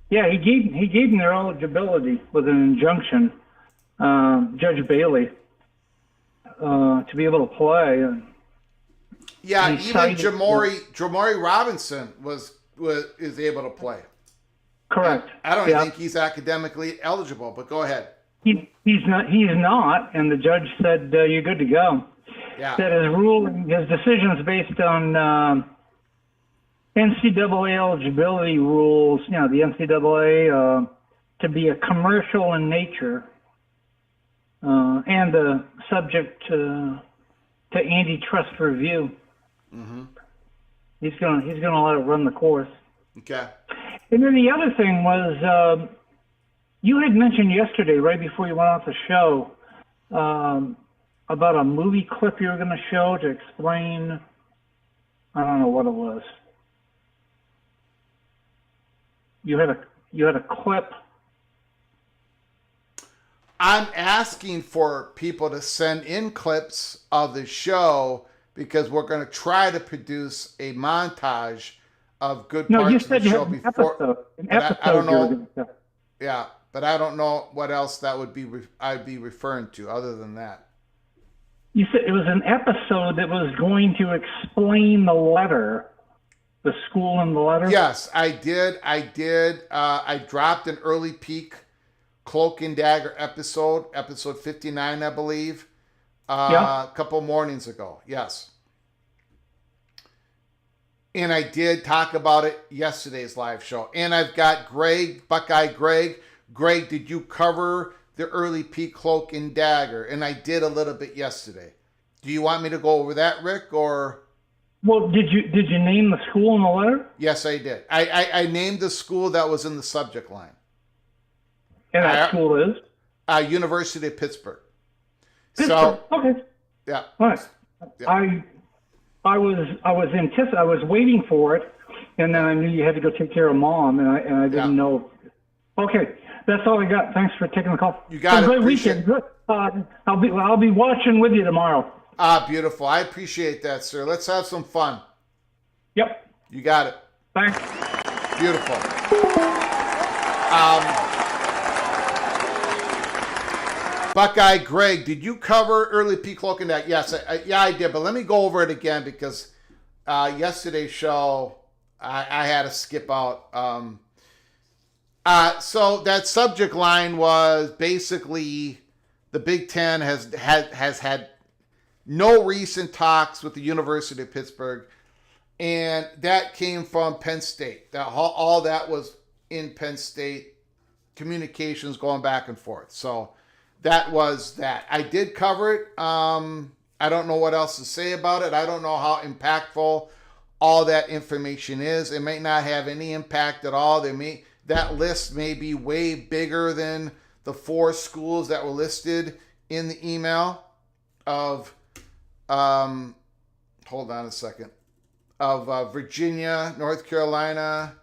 Yeah, he gave them their eligibility with an injunction, Judge Bailey, to be able to play. Yeah, even Jamori Robinson is able to play. Correct. I don't think he's academically eligible, but go ahead. He's not, and the judge said you're good to go. Yeah. That his decision is based on NCAA eligibility rules. You know, the NCAA to be a commercial in nature and subject to antitrust review. Mm-hmm. He's gonna let it run the course. Okay. And then the other thing was, you had mentioned yesterday, right before you went off the show, about a movie clip you were going to show to explain, I don't know what it was. You had a clip. I'm asking for people to send in clips of the show because we're going to try to produce a montage of good parts of the show before. I don't know. Yeah, but I don't know what else I'd be referring to other than that. You said it was an episode that was going to explain the letter, the school and the letter? Yes, I did. I dropped an early peek Cloak and Dagger episode 59, I believe, a couple mornings ago. Yes. And I did talk about it yesterday's live show. And I've got Buckeye Greg. Greg, did you cover the early peak Cloak and Dagger? And I did a little bit yesterday. Do you want me to go over that, Rick, or? Well, did you name the school in the letter? Yes, I did. I named the school that was in the subject line. And that school is? University of Pittsburgh. Pittsburgh. Okay. Yeah. All right. Yeah. I was waiting for it, and then I knew you had to go take care of Mom, and I didn't know. Okay, that's all I got. Thanks for taking the call. You got it. Great weekend. I'll be watching with you tomorrow. Beautiful. I appreciate that, sir. Let's have some fun. Yep. You got it. Thanks. Beautiful. Buckeye Greg, did you cover early peak Cloak and Dagger? Yes, I did. But let me go over it again because yesterday's show I had to skip out. So that subject line was basically the Big Ten has had no recent talks with the University of Pittsburgh, and that came from Penn State. All that was in Penn State, communications going back and forth. So that was that. I did cover it. I don't know what else to say about it. I don't know how impactful all that information is. It may not have any impact at all. That list may be way bigger than the 4 schools that were listed in the email of, hold on a second, of Virginia, North Carolina,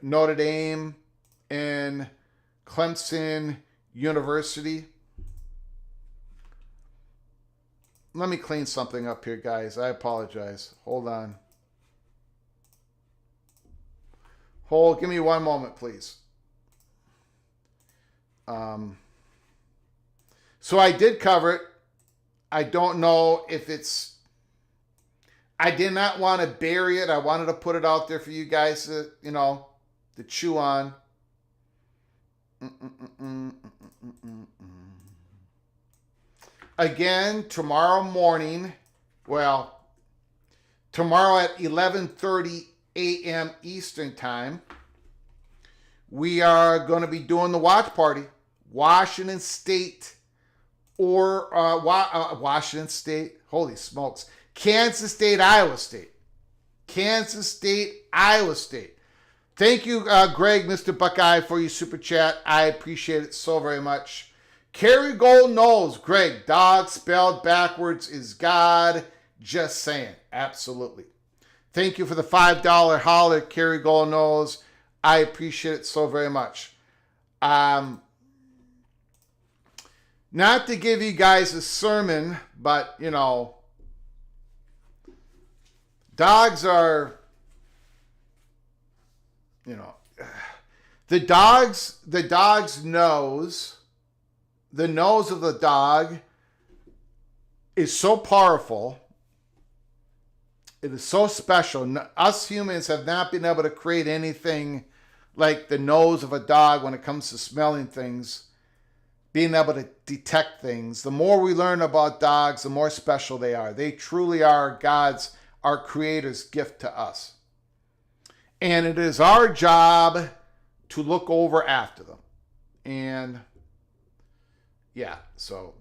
Notre Dame, and Clemson University. let me clean something up here, guys. I apologize. Hold on. Give me one moment, please. So I did cover it. I don't know if it's... I did not want to bury it. I wanted to put it out there for you guys to, to chew on. Again, tomorrow morning, tomorrow at 11:30 a.m. Eastern Time, we are going to be doing the watch party. Washington State or Washington State. Holy smokes. Kansas State, Iowa State. Kansas State, Iowa State. Thank you, Greg, Mr. Buckeye, for your super chat. I appreciate it so very much. Kerrygold knows, Greg, dog spelled backwards is God. Just saying. Absolutely. Thank you for the $5 holler, Kerrygold knows. I appreciate it so very much. Not to give you guys a sermon, but, dogs are, the nose of the dog is so powerful. It is so special. Us humans have not been able to create anything like the nose of a dog when it comes to smelling things, being able to detect things. The more we learn about dogs, the more special they are. They truly are our Creator's gift to us. And it is our job to look over after them. And yeah, so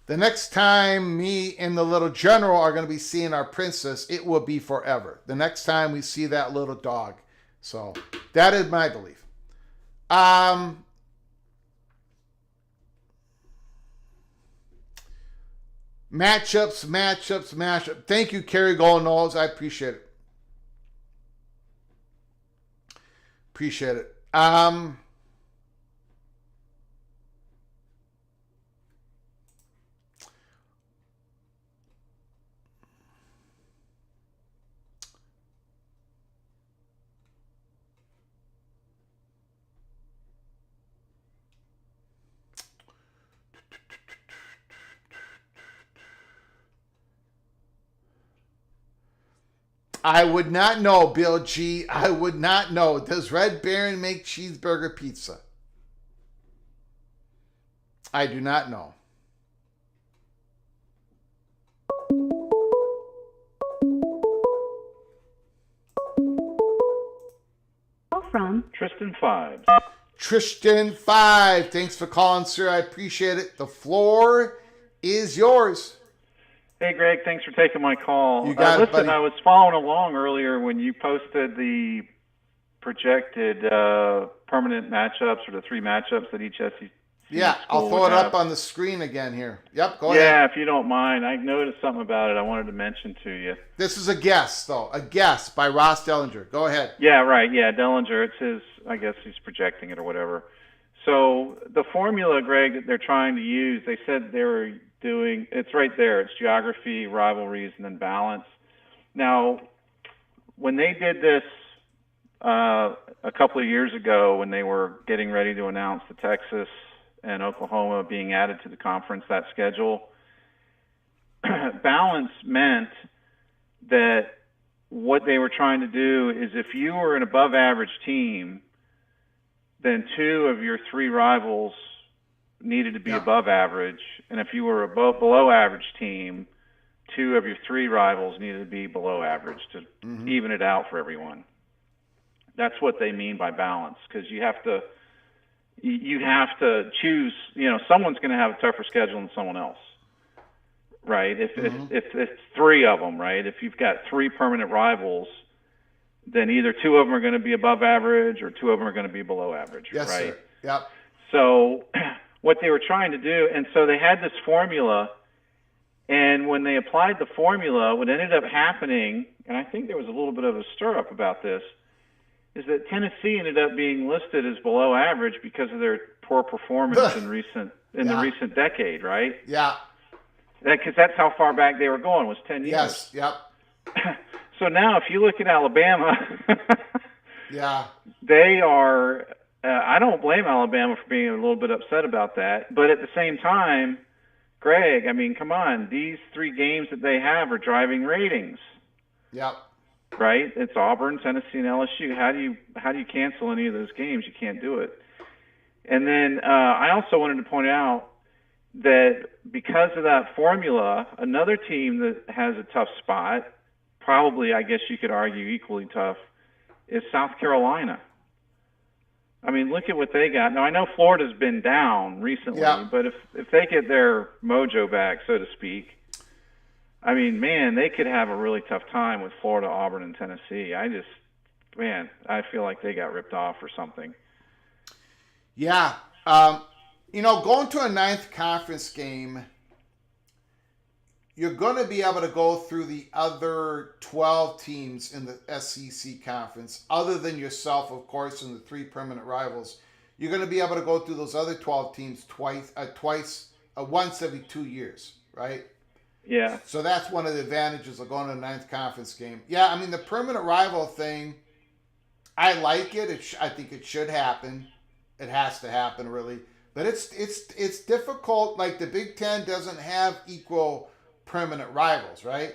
the next time me and the little general are going to be seeing our princess, it will be forever. The next time we see that little dog. So that is my belief. Matchups. Thank you, Kerry Gold-Knowles. I appreciate it. I would not know, Bill G. I would not know. Does Red Baron make cheeseburger pizza? I do not know. From Tristan 5. Tristan 5. Thanks for calling, sir. I appreciate it. The floor is yours. Hey, Greg, thanks for taking my call. You got it, listen, buddy. I was following along earlier when you posted the projected permanent matchups or the 3 matchups that each SEC Yeah, I'll school throw would it up have. on the screen again here. Yep, go ahead. Yeah, if you don't mind. I noticed something about it I wanted to mention to you. This is a guess, though. A guess by Ross Dellinger. Go ahead. Yeah, right. Yeah, Dellinger, it's his, I guess he's projecting it or whatever. So the formula, Greg, that they're trying to use, they said they were doing, it's right there. It's geography, rivalries, and then balance. Now, when they did this a couple of years ago, when they were getting ready to announce the Texas and Oklahoma being added to the conference, that schedule, balance meant that what they were trying to do is if you were an above average team, then 2 of your 3 rivals needed to be above average. And if you were a below average team, 2 of your 3 rivals needed to be below average to even it out for everyone. That's what they mean by balance, because you have to choose, someone's going to have a tougher schedule than someone else. Right? If it's 3 of them, right? If you've got 3 permanent rivals, then either 2 of them are going to be above average or 2 of them are going to be below average, Yes, right? sir. Yep. So what they were trying to do, and so they had this formula, and when they applied the formula, what ended up happening, and I think there was a little bit of a stir-up about this, is that Tennessee ended up being listed as below average because of their poor performance in the recent decade, right? Yeah. because that's how far back they were going, was 10 years. Yes, yep. So now if you look at Alabama, Yeah. they are, I don't blame Alabama for being a little bit upset about that. But at the same time, Greg, I mean, come on, these 3 games that they have are driving ratings. Yep. Right? It's Auburn, Tennessee, and LSU. How do you cancel any of those games? You can't do it. And then I also wanted to point out that because of that formula, another team that has a tough spot, probably I guess you could argue equally tough, is South Carolina. I mean, look at what they got. Now I know Florida's been down recently, Yeah. but if they get their mojo back, so to speak, I mean, man, they could have a really tough time with Florida, Auburn, and Tennessee. I feel like they got ripped off or something. Yeah. Going to a 9th conference game, you're going to be able to go through the other 12 teams in the SEC conference, other than yourself, of course, and the 3 permanent rivals. You're going to be able to go through those other 12 teams once every 2 years, right? Yeah. So that's one of the advantages of going to a 9th conference game. Yeah, I mean, the permanent rival thing, I like it. I think it should happen. It has to happen, really. But it's difficult. Like, the Big Ten doesn't have equal permanent rivals, right?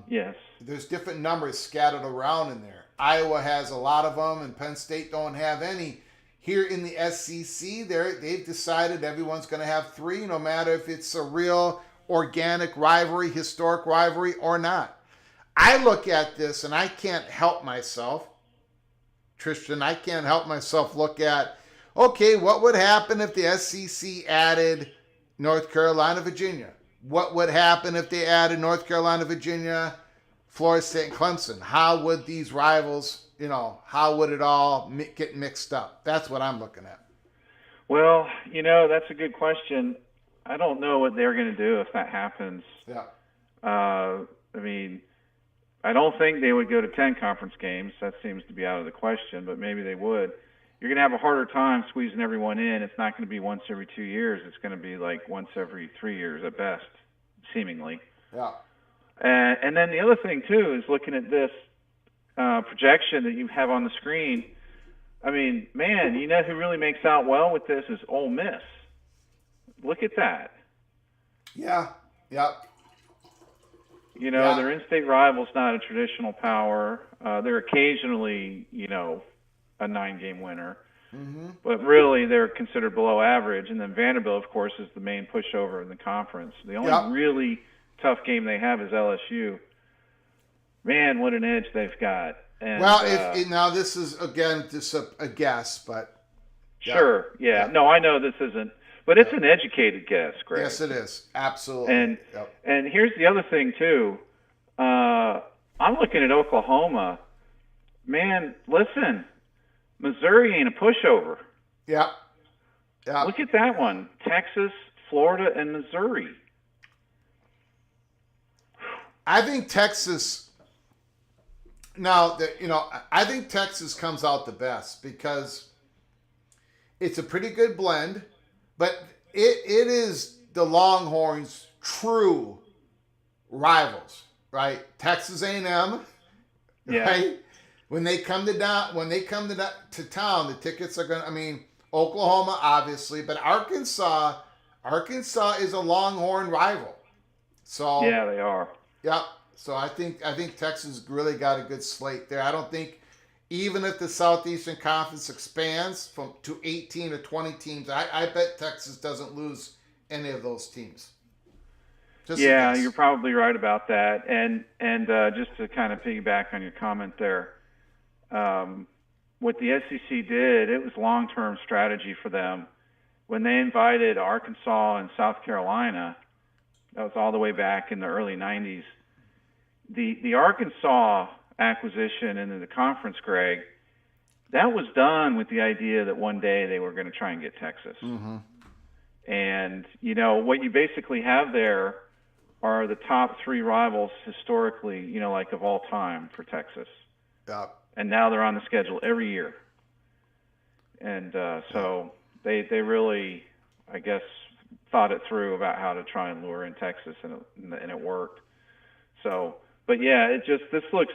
Yes. There's different numbers scattered around in there. Iowa has a lot of them, and Penn State don't have any. Here in the SEC, they've decided everyone's going to have 3, no matter if it's a real organic rivalry, historic rivalry, or not. I look at this, and I can't help myself, Tristan, look at, okay, what would happen if the SEC added North Carolina, Virginia? What would happen if they added North Carolina, Virginia, Florida State, and Clemson? How would these rivals, how would it all get mixed up? That's what I'm looking at. Well, that's a good question. I don't know what they're going to do if that happens. Yeah. I mean, I don't think they would go to 10 conference games. That seems to be out of the question, but maybe they would. You're going to have a harder time squeezing everyone in. It's not going to be once every 2 years. It's going to be like once every 3 years at best, seemingly. Yeah. And then the other thing, too, is looking at this projection that you have on the screen. I mean, man, you know who really makes out well with this is Ole Miss. Look at that. Yeah. Yep. Their in-state rival's not a traditional power. They're occasionally, a 9-game winner. Mm-hmm. But really, they're considered below average. And then Vanderbilt, of course, is the main pushover in the conference. The only really tough game they have is LSU. Man, what an edge they've got. And, now this is, again, just a guess, but... Sure, yeah. No, I know this isn't... But it's an educated guess, Greg. Yes, it is. Absolutely. And here's the other thing, too. I'm looking at Oklahoma. Man, listen, Missouri ain't a pushover. Yeah. Look at that one. Texas, Florida, and Missouri. I think Texas... I think Texas comes out the best because it's a pretty good blend. But it is the Longhorns' true rivals, right? Texas A&M, right? When they come to town, the tickets are gonna. I mean, Oklahoma obviously, but Arkansas is a Longhorn rival. So yeah, they are. Yeah. So I think Texas really got a good slate there. I don't think. Even if the Southeastern Conference expands to 18 or 20 teams, I bet Texas doesn't lose any of those teams. You're probably right about that. And just to kind of piggyback on your comment there, what the SEC did, it was long-term strategy for them. When they invited Arkansas and South Carolina, that was all the way back in the early 90s, the Arkansas acquisition into the conference, Greg, that was done with the idea that one day they were going to try and get Texas. Mm-hmm. And, what you basically have there are the top 3 rivals historically, like of all time for Texas. Yeah. And now they're on the schedule every year. And so they really, I guess, thought it through about how to try and lure in Texas, and it worked. So, but yeah, this looks,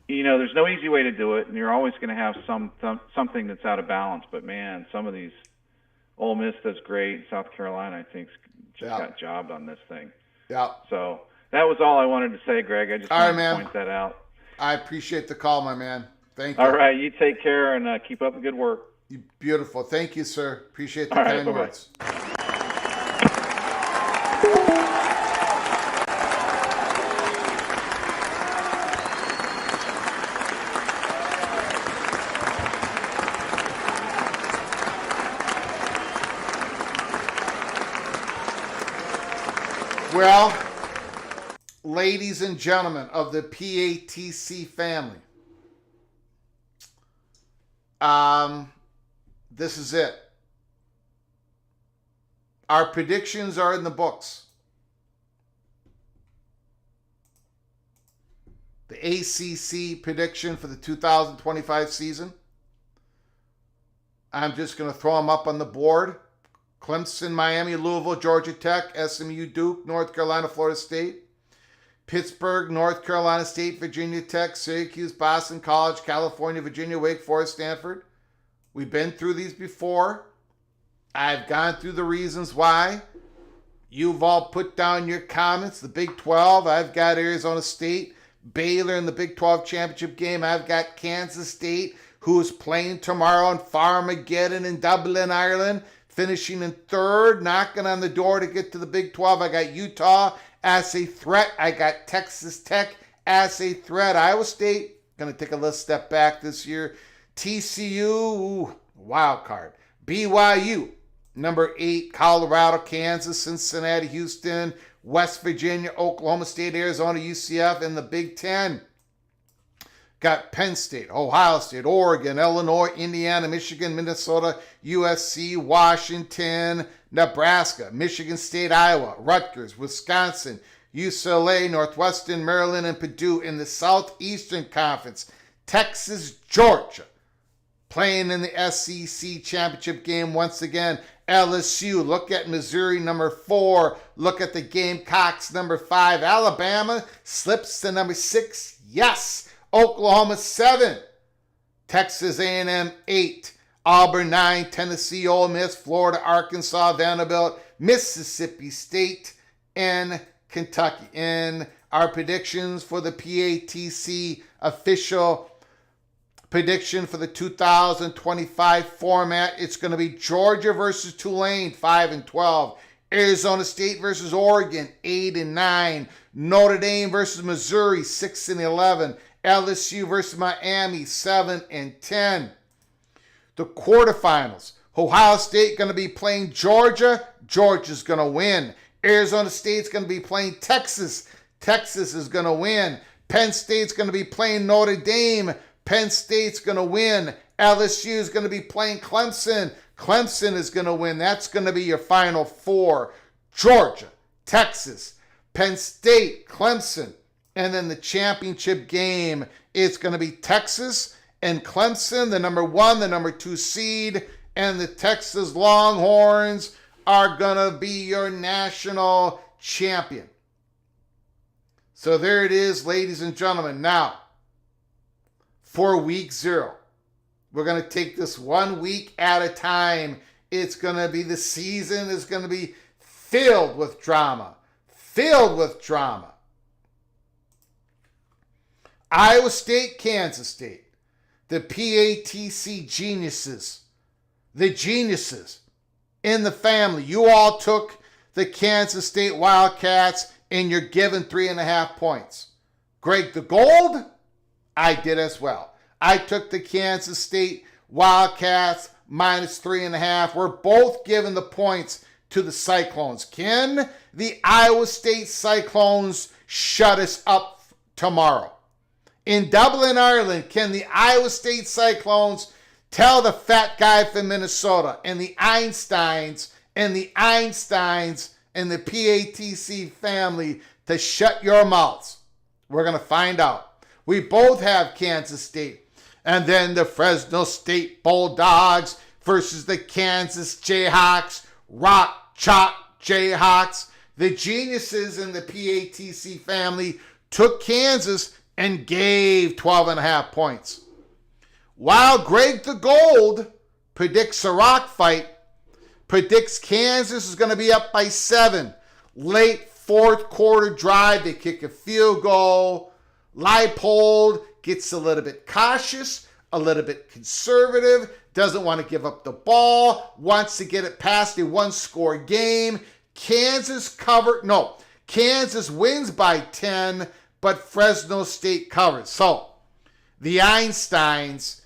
there's no easy way to do it, and you're always going to have something that's out of balance. But man, some of these, Ole Miss does great. South Carolina, I think, just got jobbed on this thing. Yeah. So that was all I wanted to say, Greg. I just wanted to point that out. I appreciate the call, my man. Thank you. All right, you take care and keep up the good work. Beautiful. Thank you, sir. Appreciate the kind words. Well, ladies and gentlemen of the PATC family, this is it. Our predictions are in the books. The ACC prediction for the 2025 season. I'm just going to throw them up on the board. Clemson, Miami, Louisville, Georgia Tech, SMU, Duke, North Carolina, Florida State, Pittsburgh, North Carolina State, Virginia Tech, Syracuse, Boston College, California, Virginia, Wake Forest, Stanford. We've been through these before. I've gone through the reasons why. You've all put down your comments. The Big 12, I've got Arizona State, Baylor in the Big 12 championship game. I've got Kansas State, who is playing tomorrow in Farmageddon in Dublin, Ireland, finishing in third, knocking on the door to get to the Big 12. I got Utah as a threat. I got Texas Tech as a threat. Iowa State, going to take a little step back this year. TCU, wild card. BYU, number 8, Colorado, Kansas, Cincinnati, Houston, West Virginia, Oklahoma State, Arizona, UCF, and the Big 10. Got Penn State, Ohio State, Oregon, Illinois, Indiana, Michigan, Minnesota, USC, Washington, Nebraska, Michigan State, Iowa, Rutgers, Wisconsin, UCLA, Northwestern, Maryland, and Purdue in the Southeastern Conference. Texas, Georgia, playing in the SEC championship game once again. LSU, look at Missouri, number 4. Look at the Gamecocks, number 5. Alabama slips to number 6. Yes. Oklahoma 7, Texas A&M 8, Auburn 9, Tennessee, Ole Miss, Florida, Arkansas, Vanderbilt, Mississippi State, and Kentucky. In our predictions for the PATC official prediction for the 2025 format, it's going to be Georgia versus Tulane, 5-12. Arizona State versus Oregon, 8-9. Notre Dame versus Missouri, 6-11. LSU versus Miami, 7-10. The quarterfinals. Ohio State going to be playing Georgia. Georgia's going to win. Arizona State's going to be playing Texas. Texas is going to win. Penn State's going to be playing Notre Dame. Penn State's going to win. LSU is going to be playing Clemson. Clemson is going to win. That's going to be your final 4. Georgia, Texas, Penn State, Clemson. And then the championship game, it's going to be Texas and Clemson, the number 1, the number 2 seed, and the Texas Longhorns are going to be your national champion. So there it is, ladies and gentlemen. Now, for week 0, we're going to take this 1 week at a time. It's going to be, the season is going to be filled with drama. Filled with drama. Iowa State, Kansas State. The PATC geniuses. The geniuses in the family. You all took the Kansas State Wildcats and you're given 3.5 points. Greg the Gold, I did as well. I took the Kansas State Wildcats minus 3.5. We're both giving the points to the Cyclones. Can the Iowa State Cyclones shut us up tomorrow? In Dublin, Ireland, can the Iowa State Cyclones tell the fat guy from Minnesota and the Einsteins and the PATC family to shut your mouths? We're going to find out. We both have Kansas State. And then the Fresno State Bulldogs versus the Kansas Jayhawks. Rock, Chalk Jayhawks. The geniuses in the PATC family took Kansas and gave 12.5 points. While Greg the Gold predicts a rock fight, predicts Kansas is going to be up by 7. Late fourth quarter drive, they kick a field goal. Leipold gets a little bit cautious, a little bit conservative, doesn't want to give up the ball, wants to get it past a one-score game. Kansas wins by 10, but Fresno State covers. So the Einsteins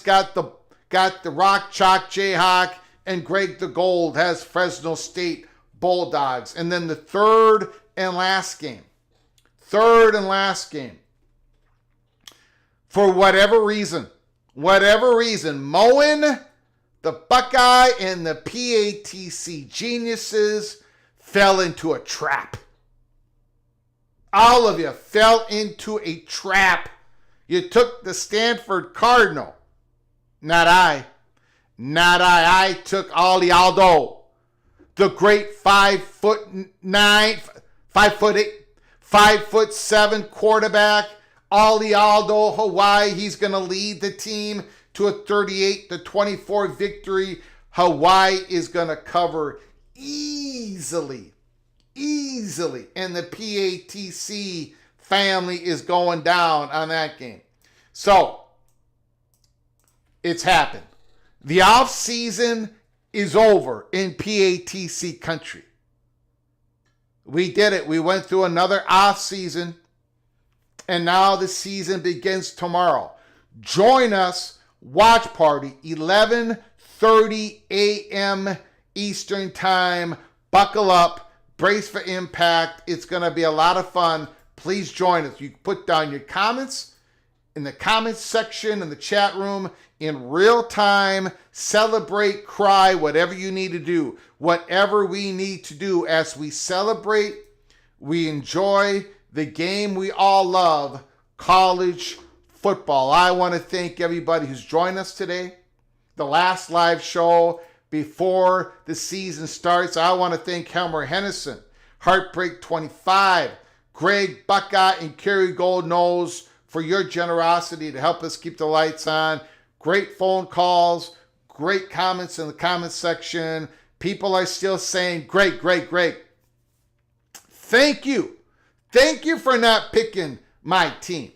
got the Rock Chalk Jayhawk, and Greg the Gold has Fresno State Bulldogs. And then the third and last game. For whatever reason, Moen, the Buckeye, and the PATC geniuses fell into a trap. All of you fell into a trap. You took the Stanford Cardinal. Not I. I took Ali Aldo, the great 5'9", 5'8", 5'7" quarterback. Ali Aldo, Hawaii, he's going to lead the team to a 38-24 victory. Hawaii is going to cover easily. And the PATC family is going down on that game. So, it's happened. The off season is over in PATC country. We did it. We went through another off season, and now the season begins tomorrow. Join us, watch party, 11:30 a.m. Eastern Time. Buckle up, brace for impact. It's going to be a lot of fun. Please join us. You can put down your comments in the comments section in the chat room in real time. Celebrate, cry, whatever you need to do. Whatever we need to do as we celebrate, we enjoy the game we all love, college football. I want to thank everybody who's joined us today. The last live show before the season starts. I want to thank Helmer Hennessy, Heartbreak 25, Greg Buckeye, and Kerry Gold Nose for your generosity to help us keep the lights on. Great phone calls, great comments in the comments section. People are still saying, great. Thank you. Thank you for not picking my team.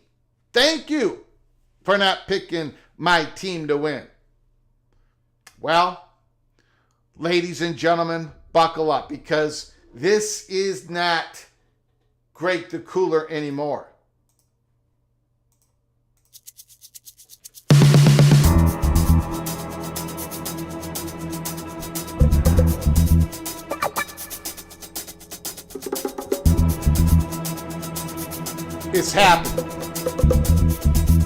Thank you for not picking my team to win. Well, ladies and gentlemen, buckle up, because this is not Greg the Cooler anymore. It's happening.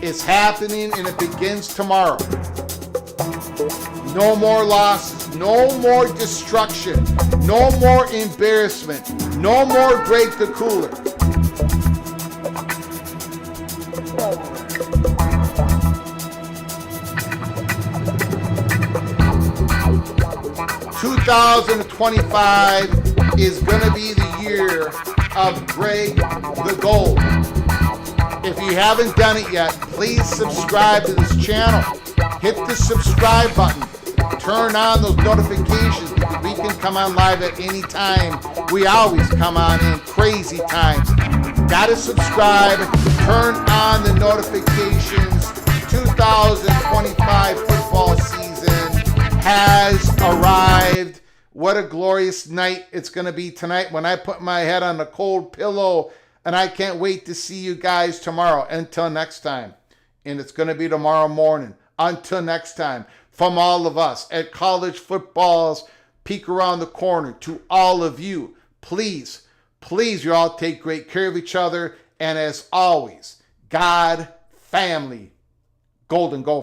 It's happening, and it begins tomorrow. No more losses, no more destruction, no more embarrassment, no more Greg the Cooler. "2025 is going to be the year of Greg the Gold." If you haven't done it yet, please subscribe to this channel. Hit the subscribe button. Turn on those notifications, because we can come on live at any time. We always come on in crazy times. Gotta subscribe. Turn on the notifications. 2025 football season has arrived. What a glorious night it's going to be tonight when I put my head on a cold pillow. And I can't wait to see you guys tomorrow. Until next time. And it's going to be tomorrow morning. Until next time. From all of us at College Football's Peek Around the Corner, to all of you, please, you all take great care of each other. And as always, God, family, Golden Gopher.